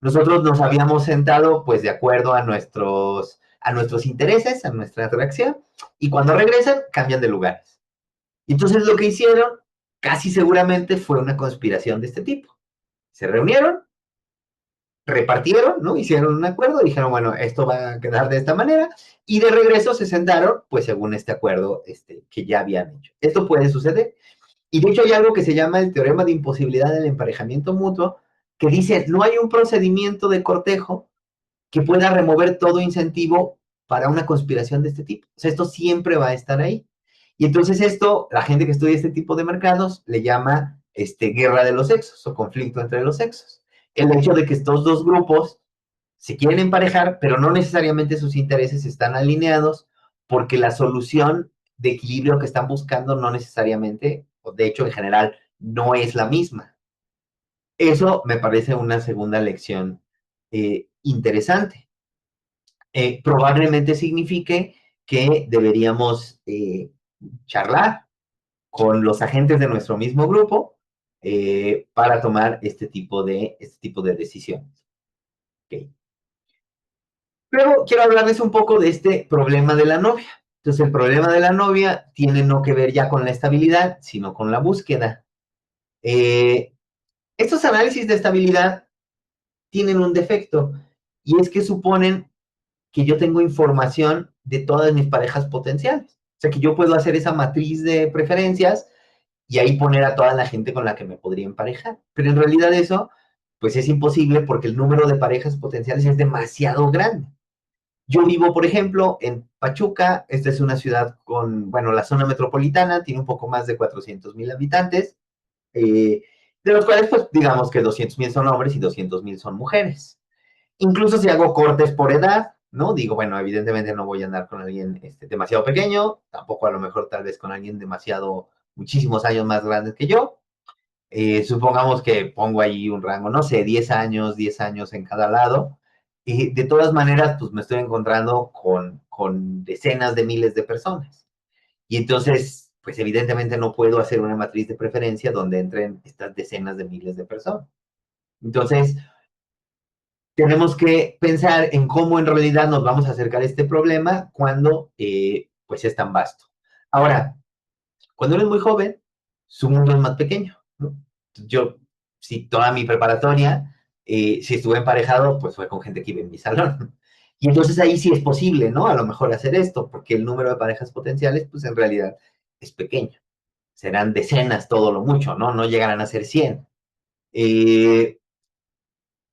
Nosotros nos habíamos sentado, pues, de acuerdo a nuestros intereses, a nuestra atracción, y cuando regresan, cambian de lugares. Y entonces lo que hicieron, casi seguramente fue una conspiración de este tipo. Se reunieron, repartieron, ¿no? Hicieron un acuerdo, dijeron, bueno, esto va a quedar de esta manera, y de regreso se sentaron, pues, según este acuerdo que ya habían hecho. Esto puede suceder. Y de hecho hay algo que se llama el teorema de imposibilidad del emparejamiento mutuo, que dice, no hay un procedimiento de cortejo que pueda remover todo incentivo para una conspiración de este tipo. O sea, esto siempre va a estar ahí. Y entonces esto, la gente que estudia este tipo de mercados le llama guerra de los sexos o conflicto entre los sexos. El hecho de que estos dos grupos se quieren emparejar, pero no necesariamente sus intereses están alineados, porque la solución de equilibrio que están buscando no necesariamente, o de hecho en general, no es la misma. Eso me parece una segunda lección interesante. Probablemente signifique que deberíamos charlar con los agentes de nuestro mismo grupo para tomar este tipo de decisiones. Okay. Luego quiero hablarles un poco de este problema de la novia. Entonces, el problema de la novia tiene no que ver ya con la estabilidad, sino con la búsqueda. Estos análisis de estabilidad tienen un defecto, y es que suponen que yo tengo información de todas mis parejas potenciales. O sea, que yo puedo hacer esa matriz de preferencias y ahí poner a toda la gente con la que me podría emparejar. Pero en realidad eso, pues es imposible, porque el número de parejas potenciales es demasiado grande. Yo vivo, por ejemplo, en Pachuca. Esta es una ciudad con, bueno, la zona metropolitana tiene un poco más de 400,000 habitantes, de los cuales, pues, digamos que 200,000 son hombres y 200,000 son mujeres. Incluso si hago cortes por edad, ¿no? Digo, bueno, evidentemente no voy a andar con alguien demasiado pequeño, tampoco a lo mejor tal vez con alguien demasiado, muchísimos años más grande que yo. Supongamos que pongo ahí un rango, no sé, 10 años en cada lado. Y de todas maneras, pues me estoy encontrando con decenas de miles de personas. Y entonces, pues evidentemente no puedo hacer una matriz de preferencia donde entren estas decenas de miles de personas. Entonces, tenemos que pensar en cómo en realidad nos vamos a acercar a este problema cuando pues es tan vasto. Ahora, cuando eres muy joven, su mundo es más pequeño, ¿no? Yo, si toda mi preparatoria, si estuve emparejado, pues fue con gente que iba en mi salón. Y entonces ahí sí es posible, ¿no? A lo mejor hacer esto, porque el número de parejas potenciales, pues en realidad es pequeño. Serán decenas todo lo mucho, ¿no? No llegarán a ser 100.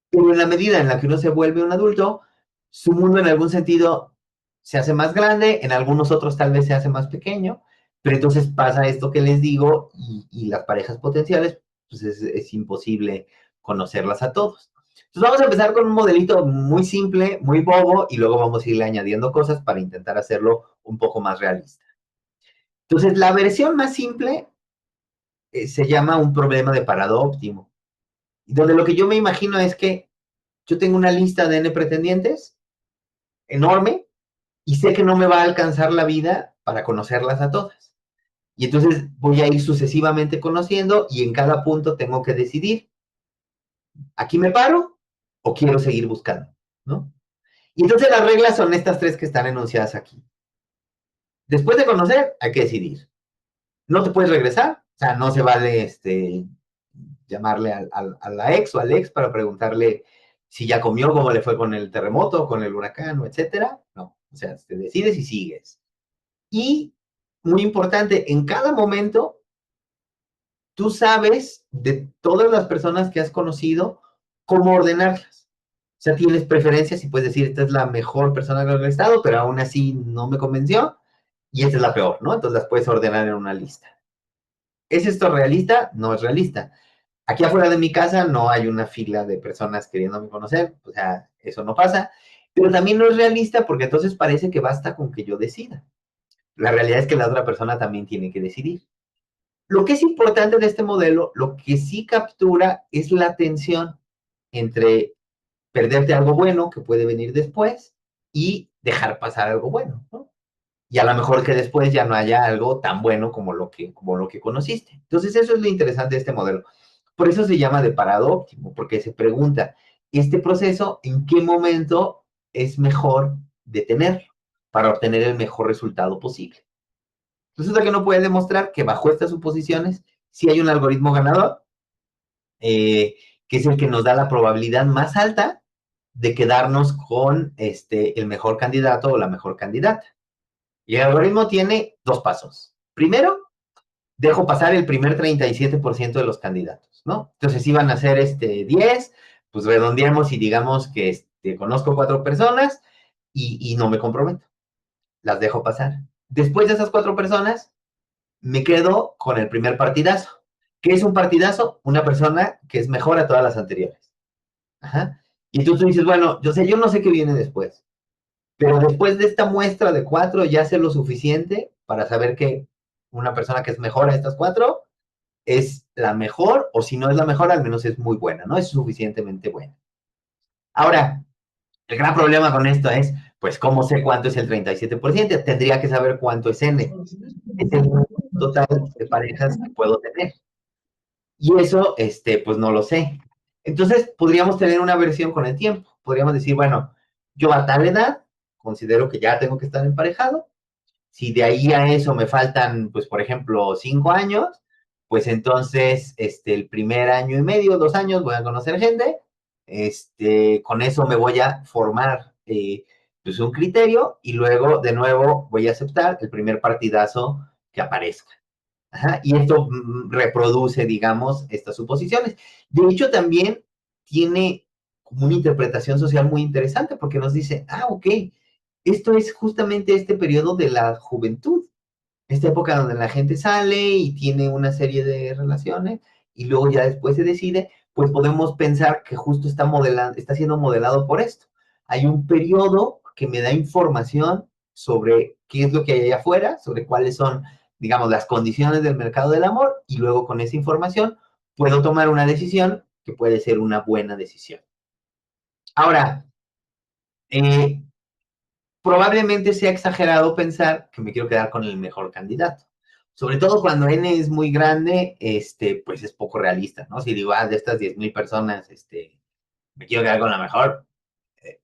Pero en la medida en la que uno se vuelve un adulto, su mundo en algún sentido se hace más grande, en algunos otros tal vez se hace más pequeño, pero entonces pasa esto que les digo, y las parejas potenciales, pues es imposible conocerlas a todos. Entonces vamos a empezar con un modelito muy simple, muy bobo, y luego vamos a irle añadiendo cosas para intentar hacerlo un poco más realista. Entonces, la versión más simple se llama un problema de parado óptimo, donde lo que yo me imagino es que yo tengo una lista de N pretendientes enorme, y sé que no me va a alcanzar la vida para conocerlas a todas. Y entonces voy a ir sucesivamente conociendo, y en cada punto tengo que decidir, ¿aquí me paro o quiero seguir buscando? ¿No? Y entonces las reglas son estas tres que están enunciadas aquí. Después de conocer, hay que decidir. No te puedes regresar, o sea, no se vale llamarle a la ex o al ex para preguntarle si ya comió, cómo le fue con el terremoto, con el huracán, etcétera. No, o sea, te decides y sigues. Y, muy importante, en cada momento tú sabes de todas las personas que has conocido cómo ordenarlas. O sea, tienes preferencias y puedes decir, esta es la mejor persona que he estado, pero aún así no me convenció, y esta es la peor, ¿no? Entonces las puedes ordenar en una lista. ¿Es esto realista? No es realista. Aquí afuera de mi casa no hay una fila de personas queriéndome conocer, o sea, eso no pasa. Pero también no es realista, porque entonces parece que basta con que yo decida. La realidad es que la otra persona también tiene que decidir. Lo que es importante de este modelo, lo que sí captura, es la tensión entre perderte algo bueno que puede venir después y dejar pasar algo bueno, ¿no? y a lo mejor que después ya no haya algo tan bueno como lo que conociste. Entonces, eso es lo interesante de este modelo. Por eso se llama de parado óptimo, porque se pregunta, este proceso, ¿en qué momento es mejor detenerlo para obtener el mejor resultado posible? Resulta que no puede demostrar que bajo estas suposiciones, si hay un algoritmo ganador, que es el que nos da la probabilidad más alta de quedarnos con el mejor candidato o la mejor candidata. Y el algoritmo tiene dos pasos. Primero, dejo pasar el primer 37% de los candidatos, ¿no? Entonces, si van a ser 10, pues redondeamos y digamos que conozco 4 personas y no me comprometo. Las dejo pasar. Después de esas 4 personas, me quedo con el primer partidazo. ¿Qué es un partidazo? Una persona que es mejor a todas las anteriores. Ajá. Y tú dices, bueno, yo no sé qué viene después, pero después de esta muestra de 4 ya sé lo suficiente para saber que una persona que es mejor a estas 4 es la mejor, o si no es la mejor, al menos es muy buena, ¿no? Es suficientemente buena. Ahora, el gran problema con esto es, pues, ¿cómo sé cuánto es el 37%? Tendría que saber cuánto es N. Es el número total de parejas que puedo tener. Y eso, pues no lo sé. Entonces, podríamos tener una versión con el tiempo. Podríamos decir, bueno, yo a tal edad considero que ya tengo que estar emparejado. Si de ahí a eso me faltan, pues, por ejemplo, 5 años, pues entonces, el primer año y medio, 2 años, voy a conocer gente. Con eso me voy a formar, pues, un criterio y luego, de nuevo, voy a aceptar el primer partidazo que aparezca. Ajá, y esto reproduce, digamos, estas suposiciones. De hecho, también tiene como una interpretación social muy interesante porque nos dice, ok, esto es justamente este periodo de la juventud, esta época donde la gente sale y tiene una serie de relaciones y luego ya después se decide, pues podemos pensar que justo está siendo modelado por esto. Hay un periodo que me da información sobre qué es lo que hay allá afuera, sobre cuáles son, digamos, las condiciones del mercado del amor, y luego con esa información puedo tomar una decisión que puede ser una buena decisión. Ahora, eh, probablemente sea exagerado pensar que me quiero quedar con el mejor candidato. Sobre todo cuando N es muy grande, pues es poco realista, ¿no? Si digo, de estas 10,000 personas, me quiero quedar con la mejor,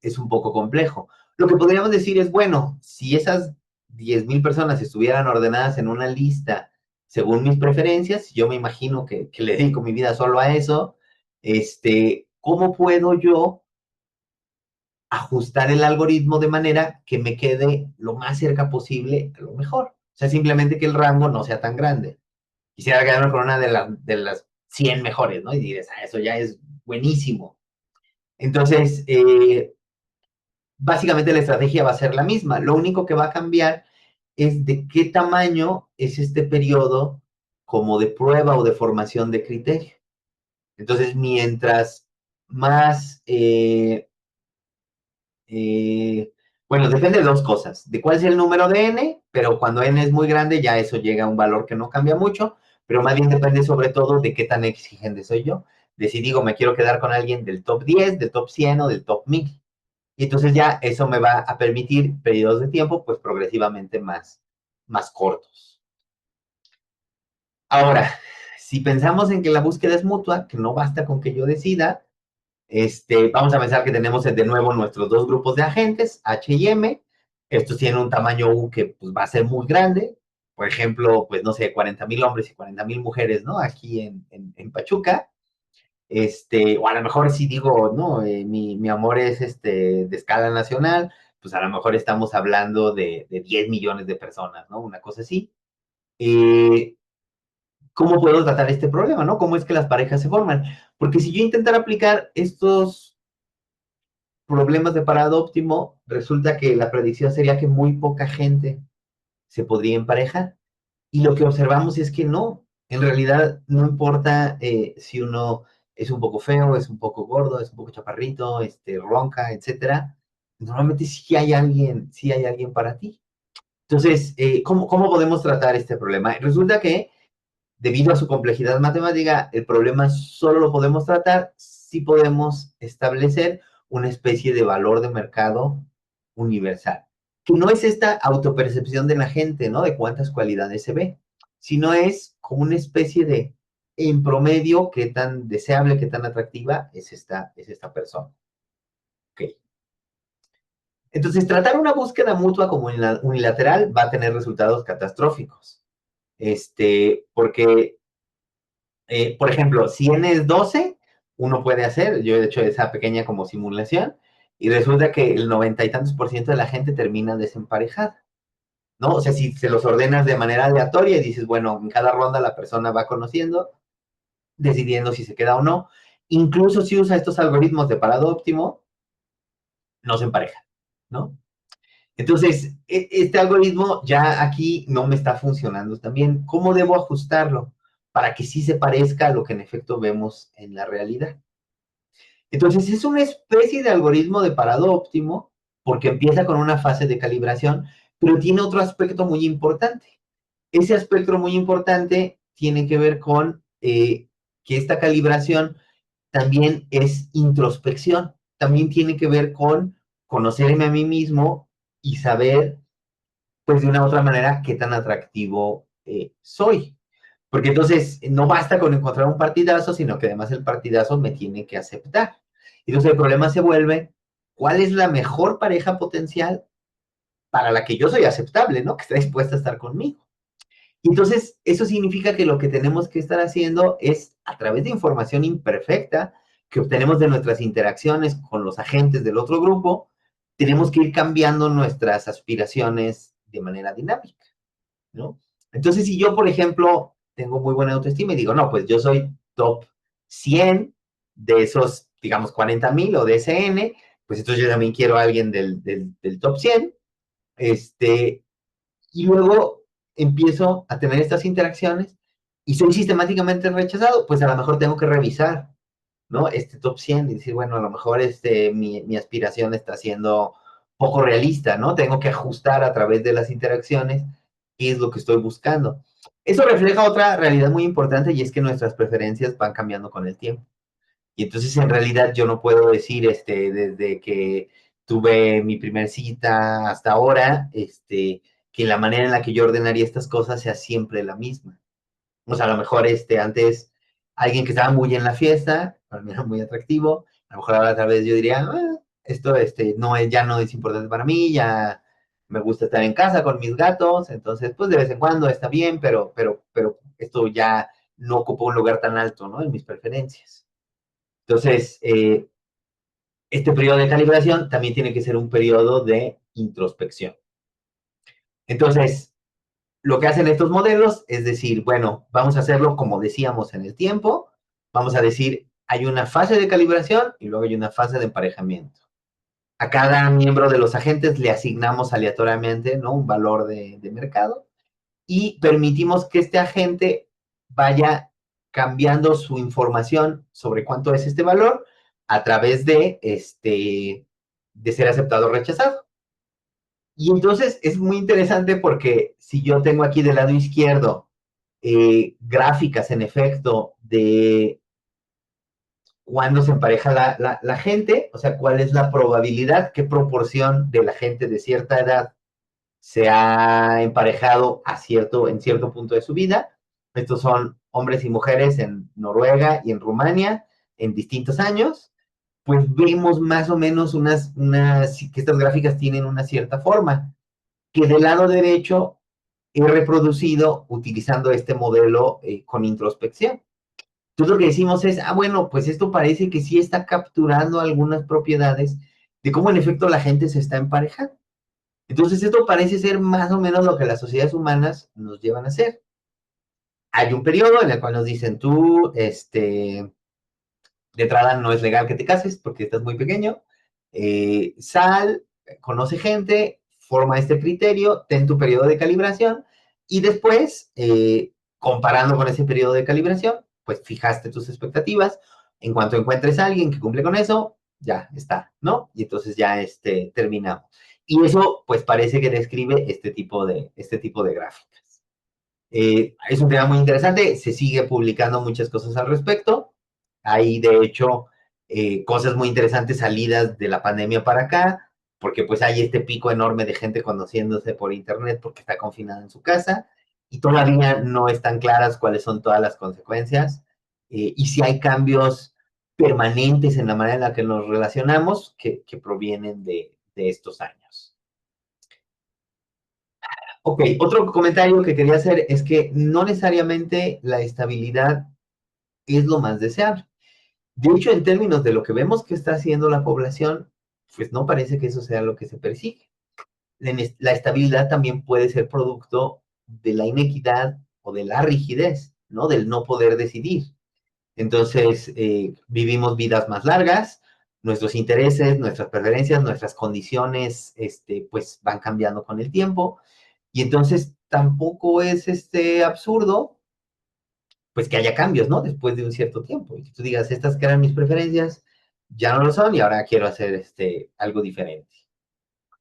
es un poco complejo. Lo que podríamos decir es, bueno, si esas 10,000 personas estuvieran ordenadas en una lista según mis preferencias, yo me imagino que le dedico mi vida solo a eso, ¿cómo puedo yo ajustar el algoritmo de manera que me quede lo más cerca posible a lo mejor? O sea, simplemente que el rango no sea tan grande. Quisiera quedarme con una de las 100 mejores, ¿no? Y dices, eso ya es buenísimo. Entonces, básicamente la estrategia va a ser la misma. Lo único que va a cambiar es de qué tamaño es este periodo como de prueba o de formación de criterio. Entonces, mientras más bueno, depende de dos cosas, de cuál es el número de n, pero cuando n es muy grande ya eso llega a un valor que no cambia mucho, pero más bien depende sobre todo de qué tan exigente soy yo, de si digo me quiero quedar con alguien del top 10, del top 100 o del top 1000. Y entonces ya eso me va a permitir periodos de tiempo pues progresivamente más cortos. Ahora, si pensamos en que la búsqueda es mutua, que no basta con que yo decida, vamos a pensar que tenemos de nuevo nuestros dos grupos de agentes, H y M. Estos tienen un tamaño U que pues, va a ser muy grande. Por ejemplo, pues no sé, 40,000 hombres y 40,000 mujeres, ¿no? Aquí en Pachuca. O a lo mejor si digo, no, mi amor es de escala nacional, pues a lo mejor estamos hablando de 10 millones de personas, ¿no? Una cosa así. ¿Cómo puedo tratar este problema, no? ¿Cómo es que las parejas se forman? Porque si yo intentara aplicar estos problemas de parado óptimo, resulta que la predicción sería que muy poca gente se podría emparejar. Y lo que observamos es que no, en realidad no importa si uno es un poco feo, es un poco gordo, es un poco chaparrito, ronca, etcétera. Normalmente sí hay alguien para ti. Entonces, ¿cómo podemos tratar este problema? Resulta que debido a su complejidad matemática, el problema solo lo podemos tratar si podemos establecer una especie de valor de mercado universal. que no es esta autopercepción de la gente, ¿no? De cuántas cualidades se ve, sino es como una especie de, en promedio, qué tan deseable, qué tan atractiva es esta persona. Okay. Entonces, tratar una búsqueda mutua como unilateral va a tener resultados catastróficos. Porque, por ejemplo, si n es 12, uno puede hacer, yo he hecho esa pequeña como simulación, y resulta que el 90 y tantos por ciento de la gente termina desemparejada, ¿no? O sea, si se los ordenas de manera aleatoria y dices, bueno, en cada ronda la persona va conociendo, decidiendo si se queda o no, incluso si usa estos algoritmos de parado óptimo, no se empareja, ¿no? Entonces, este algoritmo ya aquí no me está funcionando también. ¿Cómo debo ajustarlo para que sí se parezca a lo que en efecto vemos en la realidad? Entonces, es una especie de algoritmo de parado óptimo porque empieza con una fase de calibración, pero tiene otro aspecto muy importante. Ese aspecto muy importante tiene que ver con que esta calibración también es introspección, también tiene que ver con conocerme a mí mismo y saber, pues de una u otra manera, qué tan atractivo soy. Porque entonces no basta con encontrar un partidazo, sino que además el partidazo me tiene que aceptar. Entonces el problema se vuelve, ¿cuál es la mejor pareja potencial para la que yo soy aceptable, ¿no? Que está dispuesta a estar conmigo. Y entonces, eso significa que lo que tenemos que estar haciendo es, a través de información imperfecta que obtenemos de nuestras interacciones con los agentes del otro grupo, tenemos que ir cambiando nuestras aspiraciones de manera dinámica, ¿no? Entonces, si yo, por ejemplo, tengo muy buena autoestima y digo, no, pues yo soy top 100 de esos, digamos, 40,000 o de ese N, pues entonces yo también quiero a alguien del top 100, y luego empiezo a tener estas interacciones y soy sistemáticamente rechazado, pues a lo mejor tengo que revisar, ¿no? Este top 100 y decir, bueno, a lo mejor mi aspiración está siendo poco realista, ¿no? Tengo que ajustar a través de las interacciones qué es lo que estoy buscando. Eso refleja otra realidad muy importante y es que nuestras preferencias van cambiando con el tiempo. Y entonces en realidad yo no puedo decir, desde que tuve mi primer cita hasta ahora, que la manera en la que yo ordenaría estas cosas sea siempre la misma. O sea, a lo mejor, antes alguien que estaba muy en la fiesta, para mí era muy atractivo, a lo mejor ahora tal vez yo diría, "Ah, esto, no es, ya no es importante para mí, ya me gusta estar en casa con mis gatos, entonces, pues de vez en cuando está bien, pero esto ya no ocupa un lugar tan alto, ¿no? En mis preferencias. Entonces, este periodo de calibración también tiene que ser un periodo de introspección. Entonces, lo que hacen estos modelos es decir, bueno, vamos a hacerlo como decíamos en el tiempo, vamos a decir, hay una fase de calibración y luego hay una fase de emparejamiento. A cada miembro de los agentes le asignamos aleatoriamente, ¿no? Un valor de mercado y permitimos que este agente vaya cambiando su información sobre cuánto es este valor a través de ser aceptado o rechazado. Y entonces es muy interesante porque si yo tengo aquí del lado izquierdo gráficas en efecto de cuándo se empareja la gente, o sea, cuál es la probabilidad, qué proporción de la gente de cierta edad se ha emparejado en cierto punto de su vida. Estos son hombres y mujeres en Noruega y en Rumania en distintos años. Pues vemos más o menos que estas gráficas tienen una cierta forma, que del lado derecho he reproducido utilizando este modelo con introspección. Entonces lo que decimos es, bueno, pues esto parece que sí está capturando algunas propiedades de cómo en efecto la gente se está emparejando. Entonces, esto parece ser más o menos lo que las sociedades humanas nos llevan a hacer. Hay un periodo en el cual nos dicen, tú, de entrada no es legal que te cases porque estás muy pequeño, sal, conoce gente, forma este criterio, ten tu periodo de calibración y después, comparando con ese periodo de calibración, pues fijaste tus expectativas. En cuanto encuentres a alguien que cumple con eso, ya está, ¿no? Y entonces ya terminamos. Y eso, pues parece que describe este tipo de gráficas. Es un tema muy interesante, se sigue publicando muchas cosas al respecto. Hay, de hecho, cosas muy interesantes salidas de la pandemia para acá. porque pues hay este pico enorme de gente conociéndose por internet porque está confinada en su casa y todavía no están claras cuáles son todas las consecuencias y si hay cambios permanentes en la manera en la que nos relacionamos que provienen de estos años. Ok, otro comentario que quería hacer es que no necesariamente la estabilidad es lo más deseable. De hecho, en términos de lo que vemos que está haciendo la población, pues no parece que eso sea lo que se persigue. La estabilidad también puede ser producto de la inequidad o de la rigidez, ¿no? Del no poder decidir. Entonces, vivimos vidas más largas, nuestros intereses, nuestras preferencias, nuestras condiciones, pues van cambiando con el tiempo. Y entonces tampoco es absurdo pues que haya cambios, ¿no? Después de un cierto tiempo. Y que tú digas, estas que eran mis preferencias, ya no lo son y ahora quiero hacer algo diferente.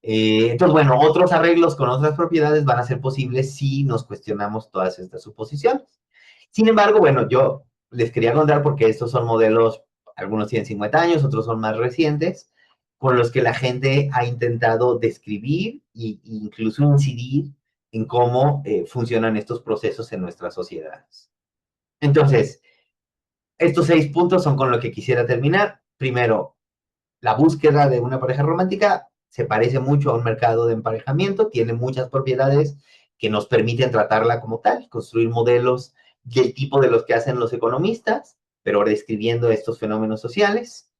Entonces, bueno, otros arreglos con otras propiedades van a ser posibles si nos cuestionamos todas estas suposiciones. Sin embargo, bueno, yo les quería contar porque estos son modelos, algunos tienen 50 años, otros son más recientes, con los que la gente ha intentado describir e incluso incidir en cómo funcionan estos procesos en nuestras sociedades. Entonces, estos 6 puntos son con lo que quisiera terminar. Primero, la búsqueda de una pareja romántica se parece mucho a un mercado de emparejamiento, tiene muchas propiedades que nos permiten tratarla como tal, construir modelos del tipo de los que hacen los economistas, pero describiendo estos fenómenos sociales.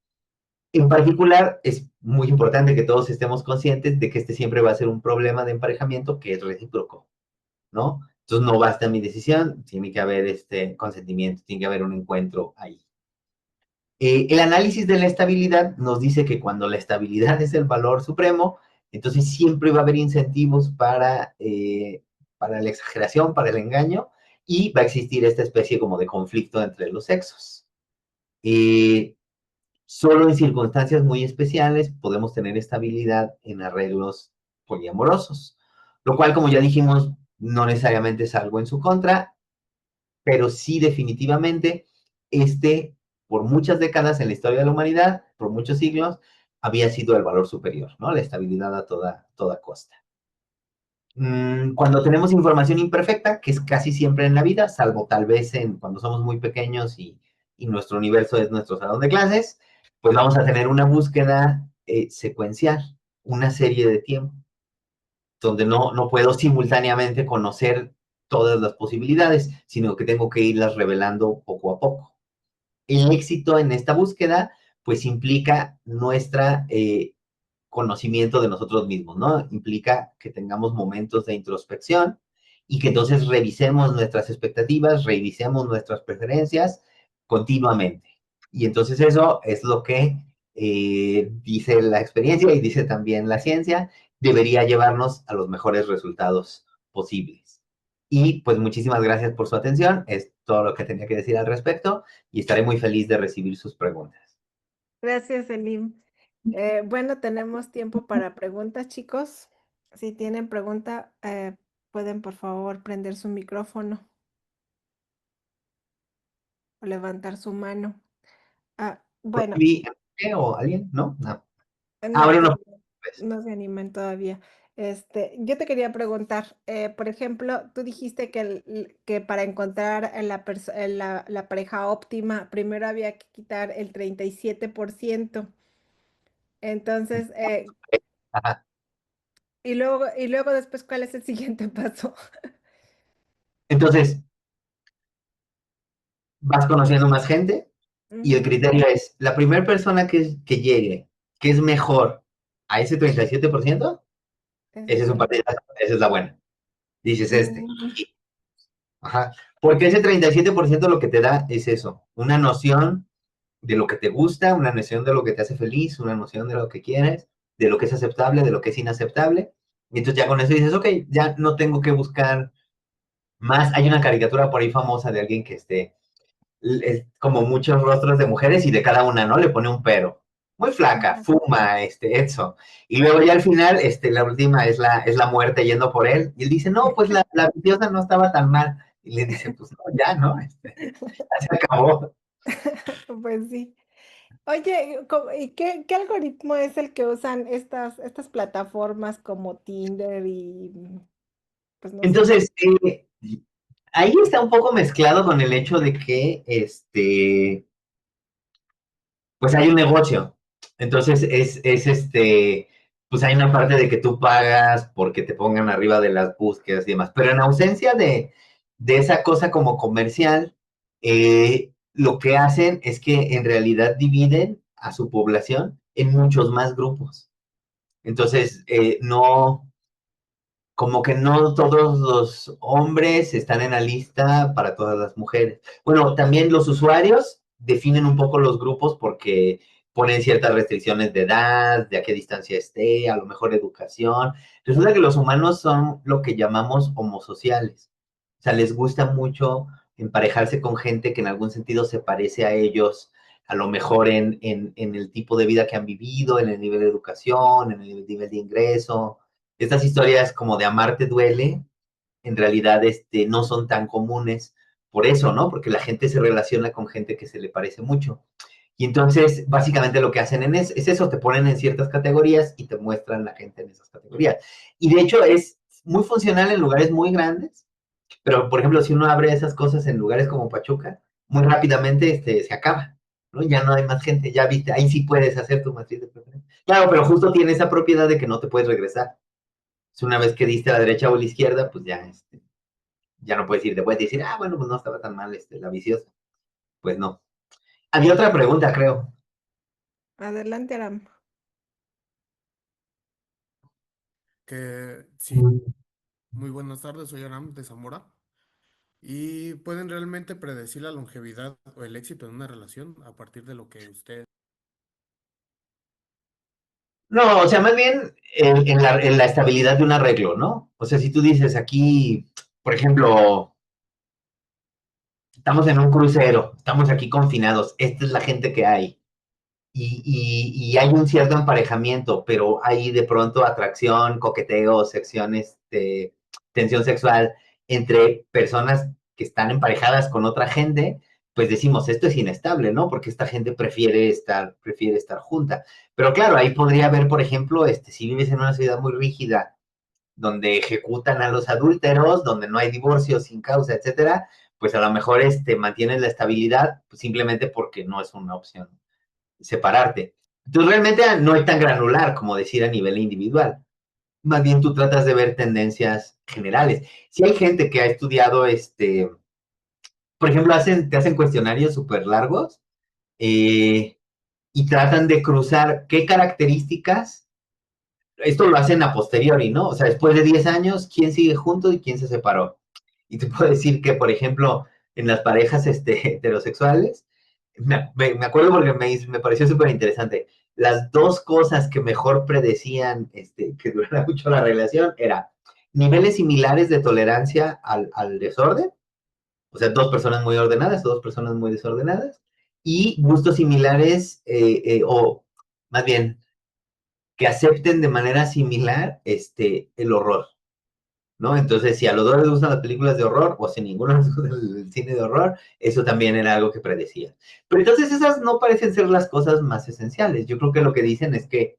En particular, es muy importante que todos estemos conscientes de que este siempre va a ser un problema de emparejamiento que es recíproco, ¿no? Entonces no basta mi decisión, tiene que haber consentimiento, tiene que haber un encuentro ahí. El análisis de la estabilidad nos dice que cuando la estabilidad es el valor supremo, entonces siempre va a haber incentivos para la exageración, para el engaño, y va a existir esta especie como de conflicto entre los sexos. Eh, Solo en circunstancias muy especiales podemos tener estabilidad en arreglos poliamorosos, lo cual, como ya dijimos, no necesariamente es algo en su contra, pero sí definitivamente por muchas décadas en la historia de la humanidad, por muchos siglos, había sido el valor superior, ¿no? La estabilidad a toda costa. Cuando tenemos información imperfecta, que es casi siempre en la vida, salvo tal vez cuando somos muy pequeños y nuestro universo es nuestro salón de clases, pues vamos a tener una búsqueda secuencial, una serie de tiempo, donde no puedo simultáneamente conocer todas las posibilidades, sino que tengo que irlas revelando poco a poco. El éxito en esta búsqueda, pues implica nuestra conocimiento de nosotros mismos, ¿no? Implica que tengamos momentos de introspección y que entonces revisemos nuestras expectativas, revisemos nuestras preferencias continuamente. Y entonces eso es lo que dice la experiencia y dice también la ciencia, debería llevarnos a los mejores resultados posibles. Y pues muchísimas gracias por su atención, es todo lo que tenía que decir al respecto y estaré muy feliz de recibir sus preguntas. Gracias, Elim. Bueno, tenemos tiempo para preguntas, chicos. Si tienen pregunta, pueden por favor prender su micrófono o levantar su mano. Bueno, ¿O alguien? ¿No? No. no, Abre uno. Pues. no se animan todavía. Yo te quería preguntar, por ejemplo, tú dijiste que para encontrar la pareja óptima, primero había que quitar el 37%. Entonces, Ajá. y luego después, ¿cuál es el siguiente paso? Entonces, vas conociendo más gente y el Ujú, criterio es, la primera persona que llegue, que es mejor a ese 37%, esa ese es es un buena. partidazo, esa es la buena. Dices Mm, Ajá. Porque ese 37% lo que te da es eso, una noción de lo que te gusta, una noción de lo que te hace feliz, una noción de lo que quieres, de lo que es aceptable, de lo que es inaceptable. Y entonces ya con eso dices, ok, ya no tengo que buscar más. Hay una caricatura por ahí famosa de alguien que es como muchos rostros de mujeres y de cada una, ¿no? Le pone un pero. Muy flaca, ajá. fuma, eso. Y luego ya al final, la última es la muerte yendo por él. Y él dice, no, pues la viciosa no estaba tan mal. Y le dice, pues no, ya, ¿no? Ya se acabó. Pues sí. Oye, ¿y qué algoritmo es el que usan estas plataformas como Tinder y, pues no sé? Entonces, ahí está un poco mezclado con el hecho de que, pues hay un negocio. Entonces, pues hay una parte de que tú pagas porque te pongan arriba de las búsquedas y demás. Pero en ausencia de esa cosa como comercial, lo que hacen es que en realidad dividen a su población en muchos más grupos. Entonces, no, como que no todos los hombres están en la lista para todas las mujeres. Bueno, también los usuarios definen un poco los grupos porque ponen ciertas restricciones de edad, de a qué distancia esté, a lo mejor educación. Resulta que los humanos son lo que llamamos homosociales. O sea, les gusta mucho emparejarse con gente que en algún sentido se parece a ellos, a lo mejor en el tipo de vida que han vivido, en el nivel de educación, en el nivel de ingreso. Estas historias como de amarte duele, en realidad no son tan comunes por eso, ¿no? Porque la gente se relaciona con gente que se le parece mucho. Y entonces, básicamente lo que hacen es eso, te ponen en ciertas categorías y te muestran la gente en esas categorías. Y de hecho es muy funcional en lugares muy grandes, pero por ejemplo, si uno abre esas cosas en lugares como Pachuca, muy rápidamente se acaba, ¿no? Ya no hay más gente, ya viste, ahí sí puedes hacer tu matriz de preferencia. Claro, pero justo tiene esa propiedad de que no te puedes regresar. Una vez que diste a la derecha o a la izquierda, pues ya, ya no puedes ir de vuelta y decir, ah, bueno, pues no estaba tan mal la viciosa. Pues no. Había otra pregunta, creo. Adelante, Aram. Que sí, muy buenas tardes, soy Aram de Zamora. ¿Y pueden realmente predecir la longevidad o el éxito en una relación a partir de lo que usted... No, o sea, más bien en la estabilidad de un arreglo, ¿no? O sea, si tú dices aquí, por ejemplo, estamos en un crucero, estamos aquí confinados, esta es la gente que hay, y hay un cierto emparejamiento, pero hay de pronto atracción, coqueteo, secciones de tensión sexual entre personas que están emparejadas con otra gente, pues decimos, esto es inestable, ¿no? Porque esta gente prefiere estar junta. Pero claro, ahí podría haber, por ejemplo, si vives en una ciudad muy rígida, donde ejecutan a los adúlteros, donde no hay divorcio sin causa, etcétera, pues a lo mejor mantienes la estabilidad pues, simplemente porque no es una opción separarte. Entonces realmente no es tan granular como decir a nivel individual. Más bien tú tratas de ver tendencias generales. Si hay gente que ha estudiado, por ejemplo, te hacen cuestionarios súper largos y tratan de cruzar qué características, esto lo hacen a posteriori, ¿no? O sea, después de 10 años, ¿quién sigue junto y quién se separó? Y te puedo decir que, por ejemplo, en las parejas heterosexuales, me acuerdo porque me pareció súper interesante. Las dos cosas que mejor predecían que durara mucho la relación era niveles similares de tolerancia al desorden, o sea, dos personas muy ordenadas o dos personas muy desordenadas, y gustos similares, o más bien, que acepten de manera similar el horror, ¿no? Entonces, si a los dos les gustan las películas de horror, o si ninguno les gusta el cine de horror, eso también era algo que predecía. Pero entonces esas no parecen ser las cosas más esenciales. Yo creo que lo que dicen es que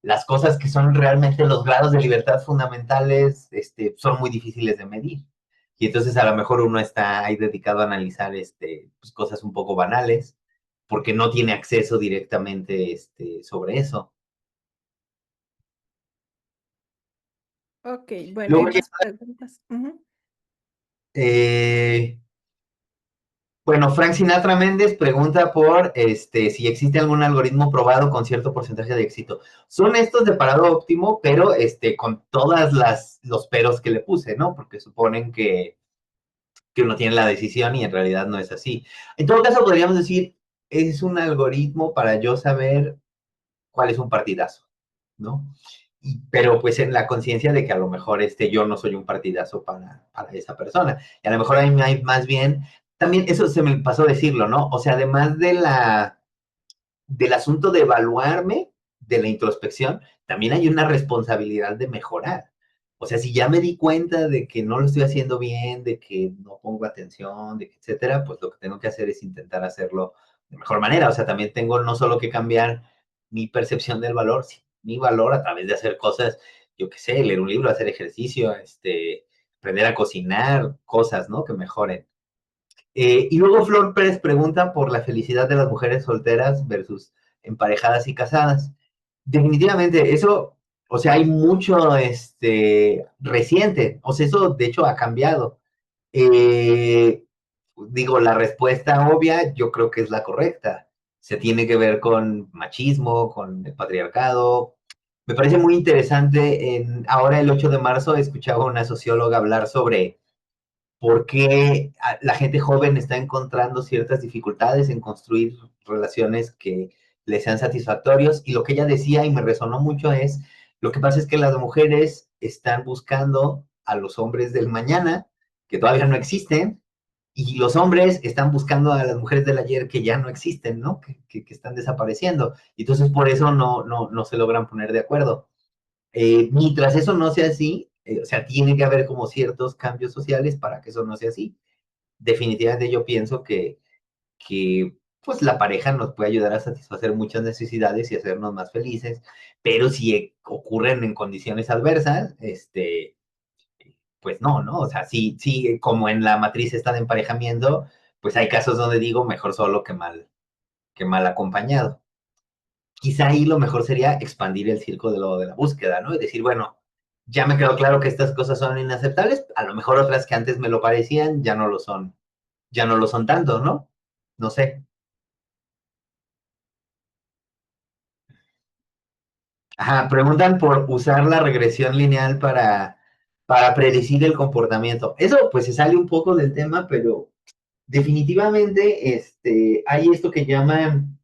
las cosas que son realmente los grados de libertad fundamentales son muy difíciles de medir. Y entonces a lo mejor uno está ahí dedicado a analizar pues, cosas un poco banales, porque no tiene acceso directamente sobre eso. Ok, bueno, Luego, hay más preguntas. Ujú. eh, bueno, Frank Sinatra Méndez pregunta por si existe algún algoritmo probado con cierto porcentaje de éxito. Son estos de parado óptimo, pero con todas los peros que le puse, ¿no? Porque suponen que uno tiene la decisión y en realidad no es así. En todo caso, podríamos decir, es un algoritmo para yo saber cuál es un partidazo, ¿no? Pero pues en la conciencia de que a lo mejor yo no soy un partidazo para esa persona. Y a lo mejor hay más bien, también eso se me pasó a decirlo, ¿no? O sea, además del asunto de evaluarme, de la introspección, también hay una responsabilidad de mejorar. O sea, si ya me di cuenta de que no lo estoy haciendo bien, de que no pongo atención, de que etcétera, pues lo que tengo que hacer es intentar hacerlo de mejor manera. O sea, también tengo no solo que cambiar mi percepción del valor, sino mi valor a través de hacer cosas, yo qué sé, leer un libro, hacer ejercicio, aprender a cocinar, cosas, ¿no? Que mejoren. Y luego Flor Pérez pregunta por la felicidad de las mujeres solteras versus emparejadas y casadas. Definitivamente, eso, o sea, hay mucho reciente, o sea, eso de hecho ha cambiado. Eh, Digo, la respuesta obvia yo creo que es la correcta. Se tiene que ver con machismo, con el patriarcado. Me parece muy interesante, ahora el 8 de marzo escuchaba a una socióloga hablar sobre por qué la gente joven está encontrando ciertas dificultades en construir relaciones que les sean satisfactorios. Y lo que ella decía, y me resonó mucho, es, lo que pasa es que las mujeres están buscando a los hombres del mañana, que todavía no existen, y los hombres están buscando a las mujeres del ayer que ya no existen, ¿no? Que están desapareciendo. Y entonces por eso no se logran poner de acuerdo. Mientras eso no sea así, o sea, tiene que haber como ciertos cambios sociales para que eso no sea así. Definitivamente yo pienso que pues la pareja nos puede ayudar a satisfacer muchas necesidades y hacernos más felices, pero si ocurren en condiciones adversas, pues no, ¿no? O sea, sí, sí, como en la matriz esta de emparejamiento, pues hay casos donde digo mejor solo que mal acompañado. Quizá ahí lo mejor sería expandir el circo de la búsqueda, ¿no? Y decir, bueno, ya me quedó claro que estas cosas son inaceptables, a lo mejor otras que antes me lo parecían ya no lo son tanto, ¿no? No sé. Ajá, preguntan por usar la regresión lineal para predecir el comportamiento. Eso pues se sale un poco del tema, pero definitivamente hay esto que llaman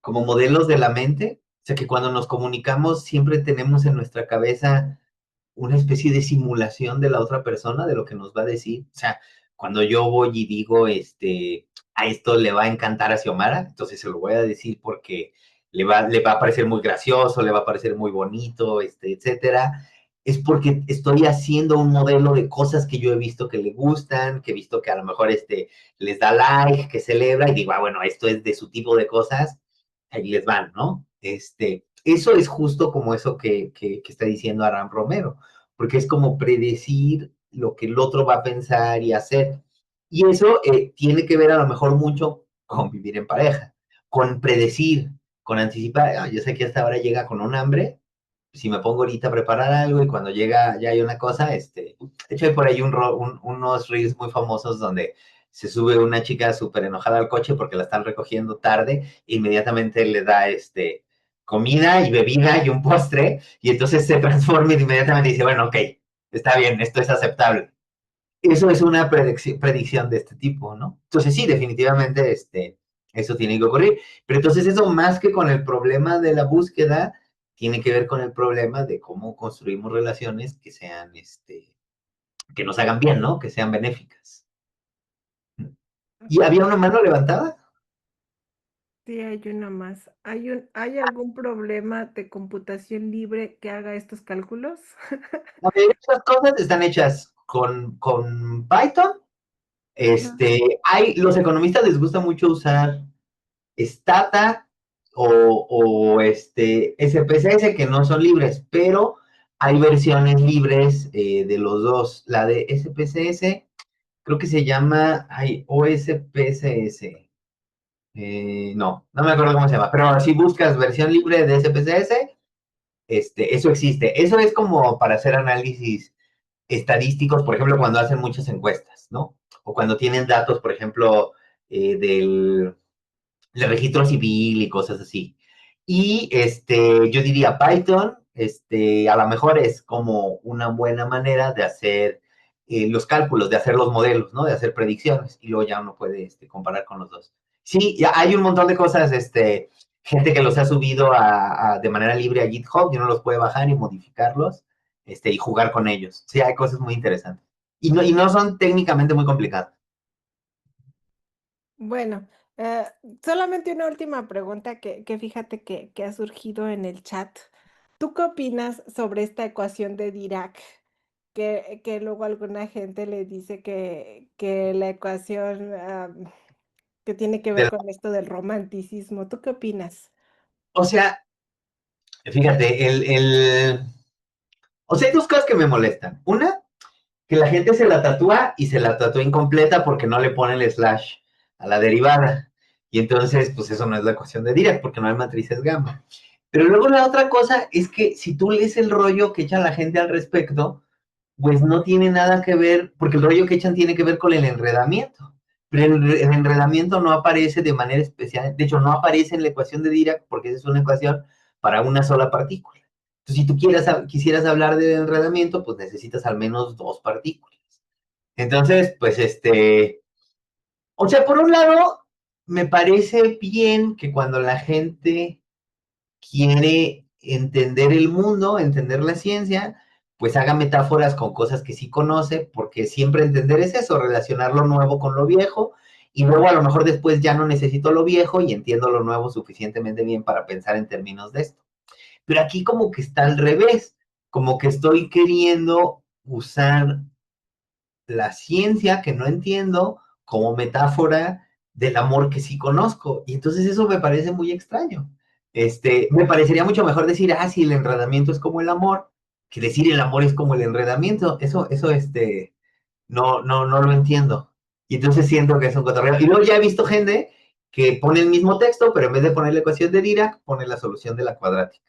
como modelos de la mente, o sea que cuando nos comunicamos siempre tenemos en nuestra cabeza una especie de simulación de la otra persona, de lo que nos va a decir. O sea, cuando yo voy y digo, a esto le va a encantar a Xiomara, entonces se lo voy a decir porque le va a parecer muy gracioso, le va a parecer muy bonito, etcétera. Es porque estoy haciendo un modelo de cosas que yo he visto que le gustan, que he visto que a lo mejor les da like, que celebra, y digo, bueno, esto es de su tipo de cosas, ahí les van, ¿no? Eso es justo como eso que está diciendo Aram Romero, porque es como predecir lo que el otro va a pensar y hacer. Y eso tiene que ver a lo mejor mucho con vivir en pareja, con predecir, con anticipar. Yo sé que hasta ahora llega con un hambre, si me pongo ahorita a preparar algo y cuando llega ya hay una cosa, de hecho hay por ahí unos reels muy famosos donde se sube una chica súper enojada al coche porque la están recogiendo tarde, e inmediatamente le da comida y bebida y un postre, y entonces se transforma y inmediatamente dice, bueno, ok, está bien, esto es aceptable. Eso es una predicción de este tipo, ¿no? Entonces sí, definitivamente eso tiene que ocurrir. Pero entonces eso más que con el problema de la búsqueda, tiene que ver con el problema de cómo construimos relaciones que sean, que nos hagan bien, ¿no? Que sean benéficas. ¿Y había una mano levantada? Sí, hay una más. ¿Hay algún problema de computación libre que haga estos cálculos? La mayoría de estas cosas están hechas con Python. Ajá. Los economistas les gusta mucho usar Stata o SPSS que no son libres, pero hay versiones libres de los dos. La de SPSS creo que se llama OSPSS. No me acuerdo cómo se llama, pero si buscas versión libre de SPSS, eso existe. Eso es como para hacer análisis estadísticos, por ejemplo, cuando hacen muchas encuestas, ¿no? O cuando tienen datos, por ejemplo, del el registro civil y cosas así. Y yo diría Python, a lo mejor es como una buena manera de hacer los cálculos, de hacer los modelos, ¿no? De hacer predicciones. Y luego ya uno puede comparar con los dos. Sí, ya hay un montón de cosas, gente que los ha subido de manera libre a GitHub y uno los puede bajar y modificarlos, y jugar con ellos. Sí, hay cosas muy interesantes. Y no son técnicamente muy complicadas. Bueno, eh, solamente una última pregunta que fíjate que ha surgido en el chat. ¿Tú qué opinas sobre esta ecuación de Dirac? Que luego alguna gente le dice que la ecuación que tiene que ver del- con esto del romanticismo. ¿Tú qué opinas? o sea, fíjate, o sea, hay dos cosas que me molestan. Una, que la gente se la tatúa y se la tatúa incompleta porque no le pone el slash a la derivada. Y entonces, pues eso no es la ecuación de Dirac, porque no hay matrices gamma. Pero luego la otra cosa es que si tú lees el rollo que echa la gente al respecto, pues no tiene nada que ver, porque el rollo que echan tiene que ver con el enredamiento. Pero el enredamiento no aparece de manera especial, de hecho no aparece en la ecuación de Dirac porque esa es una ecuación para una sola partícula. Entonces, si tú quisieras hablar de enredamiento, pues necesitas al menos dos partículas. Entonces, pues o sea, por un lado, me parece bien que cuando la gente quiere entender el mundo, entender la ciencia, pues haga metáforas con cosas que sí conoce, porque siempre entender es eso, relacionar lo nuevo con lo viejo, y luego a lo mejor después ya no necesito lo viejo y entiendo lo nuevo suficientemente bien para pensar en términos de esto. Pero aquí como que está al revés, como que estoy queriendo usar la ciencia que no entiendo como metáfora del amor que sí conozco. Y entonces eso me parece muy extraño. Me parecería mucho mejor decir, ah, sí, el enredamiento es como el amor, que decir el amor es como el enredamiento. Eso, no lo entiendo. Y entonces siento que es un cotorreo. Y luego ya he visto gente que pone el mismo texto, pero en vez de poner la ecuación de Dirac, pone la solución de la cuadrática.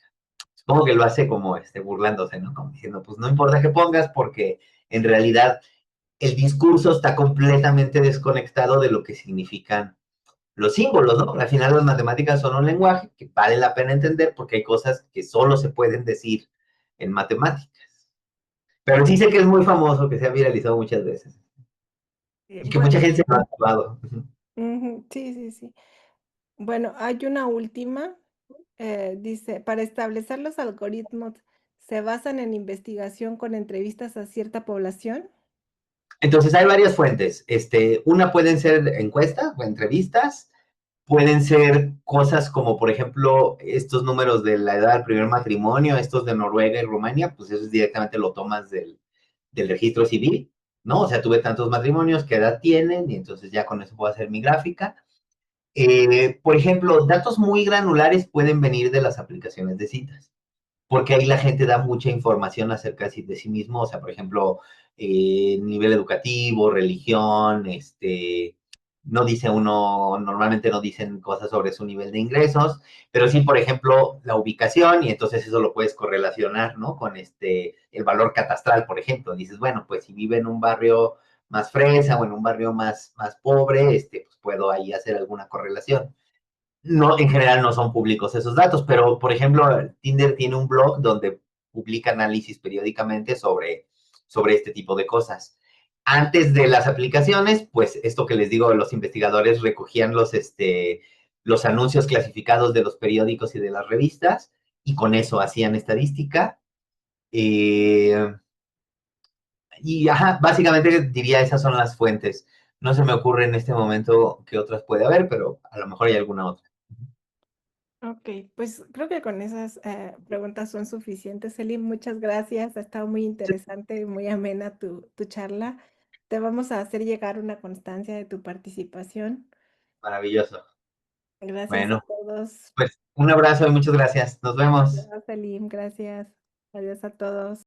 Supongo que lo hace como burlándose, ¿no? Como diciendo, pues no importa que pongas, porque en realidad el discurso está completamente desconectado de lo que significan los símbolos, ¿no? Al final las matemáticas son un lenguaje que vale la pena entender porque hay cosas que solo se pueden decir en matemáticas. Pero sí sé que es muy famoso, que se ha viralizado muchas veces y que mucha Bueno, gente se lo ha actuado. ujú, sí, sí, sí. Bueno, hay una última. Dice, para establecer los algoritmos, ¿se basan en investigación con entrevistas a cierta población? Entonces hay varias fuentes. Una pueden ser encuestas o entrevistas, pueden ser cosas como, por ejemplo, estos números de la edad del primer matrimonio, estos de Noruega y Rumania, pues eso es directamente lo tomas del registro civil, ¿no? O sea, tuve tantos matrimonios, qué edad tienen, y entonces ya con eso puedo hacer mi gráfica. Por ejemplo, datos muy granulares pueden venir de las aplicaciones de citas porque ahí la gente da mucha información acerca de sí mismo, o sea, por ejemplo, nivel educativo, religión, no dice uno, normalmente no dicen cosas sobre su nivel de ingresos, pero sí, por ejemplo, la ubicación, y entonces eso lo puedes correlacionar, ¿no? Con el valor catastral, por ejemplo. Dices, bueno, pues si vive en un barrio más fresa o en un barrio más pobre, pues puedo ahí hacer alguna correlación. No, en general no son públicos esos datos, pero por ejemplo, Tinder tiene un blog donde publica análisis periódicamente sobre este tipo de cosas. Antes de las aplicaciones, pues esto que les digo, los investigadores recogían los anuncios clasificados de los periódicos y de las revistas y con eso hacían estadística. Eh, y ajá, básicamente diría esas son las fuentes. No se me ocurre en este momento qué otras puede haber, pero a lo mejor hay alguna otra. Ok, pues creo que con esas preguntas son suficientes, Selim. Muchas gracias. Ha estado muy interesante y muy amena tu charla. Te vamos a hacer llegar una constancia de tu participación. Maravilloso. Gracias a Bueno, todos. pues un abrazo y muchas gracias. Nos vemos. Adiós, Selim. Gracias. Adiós a todos.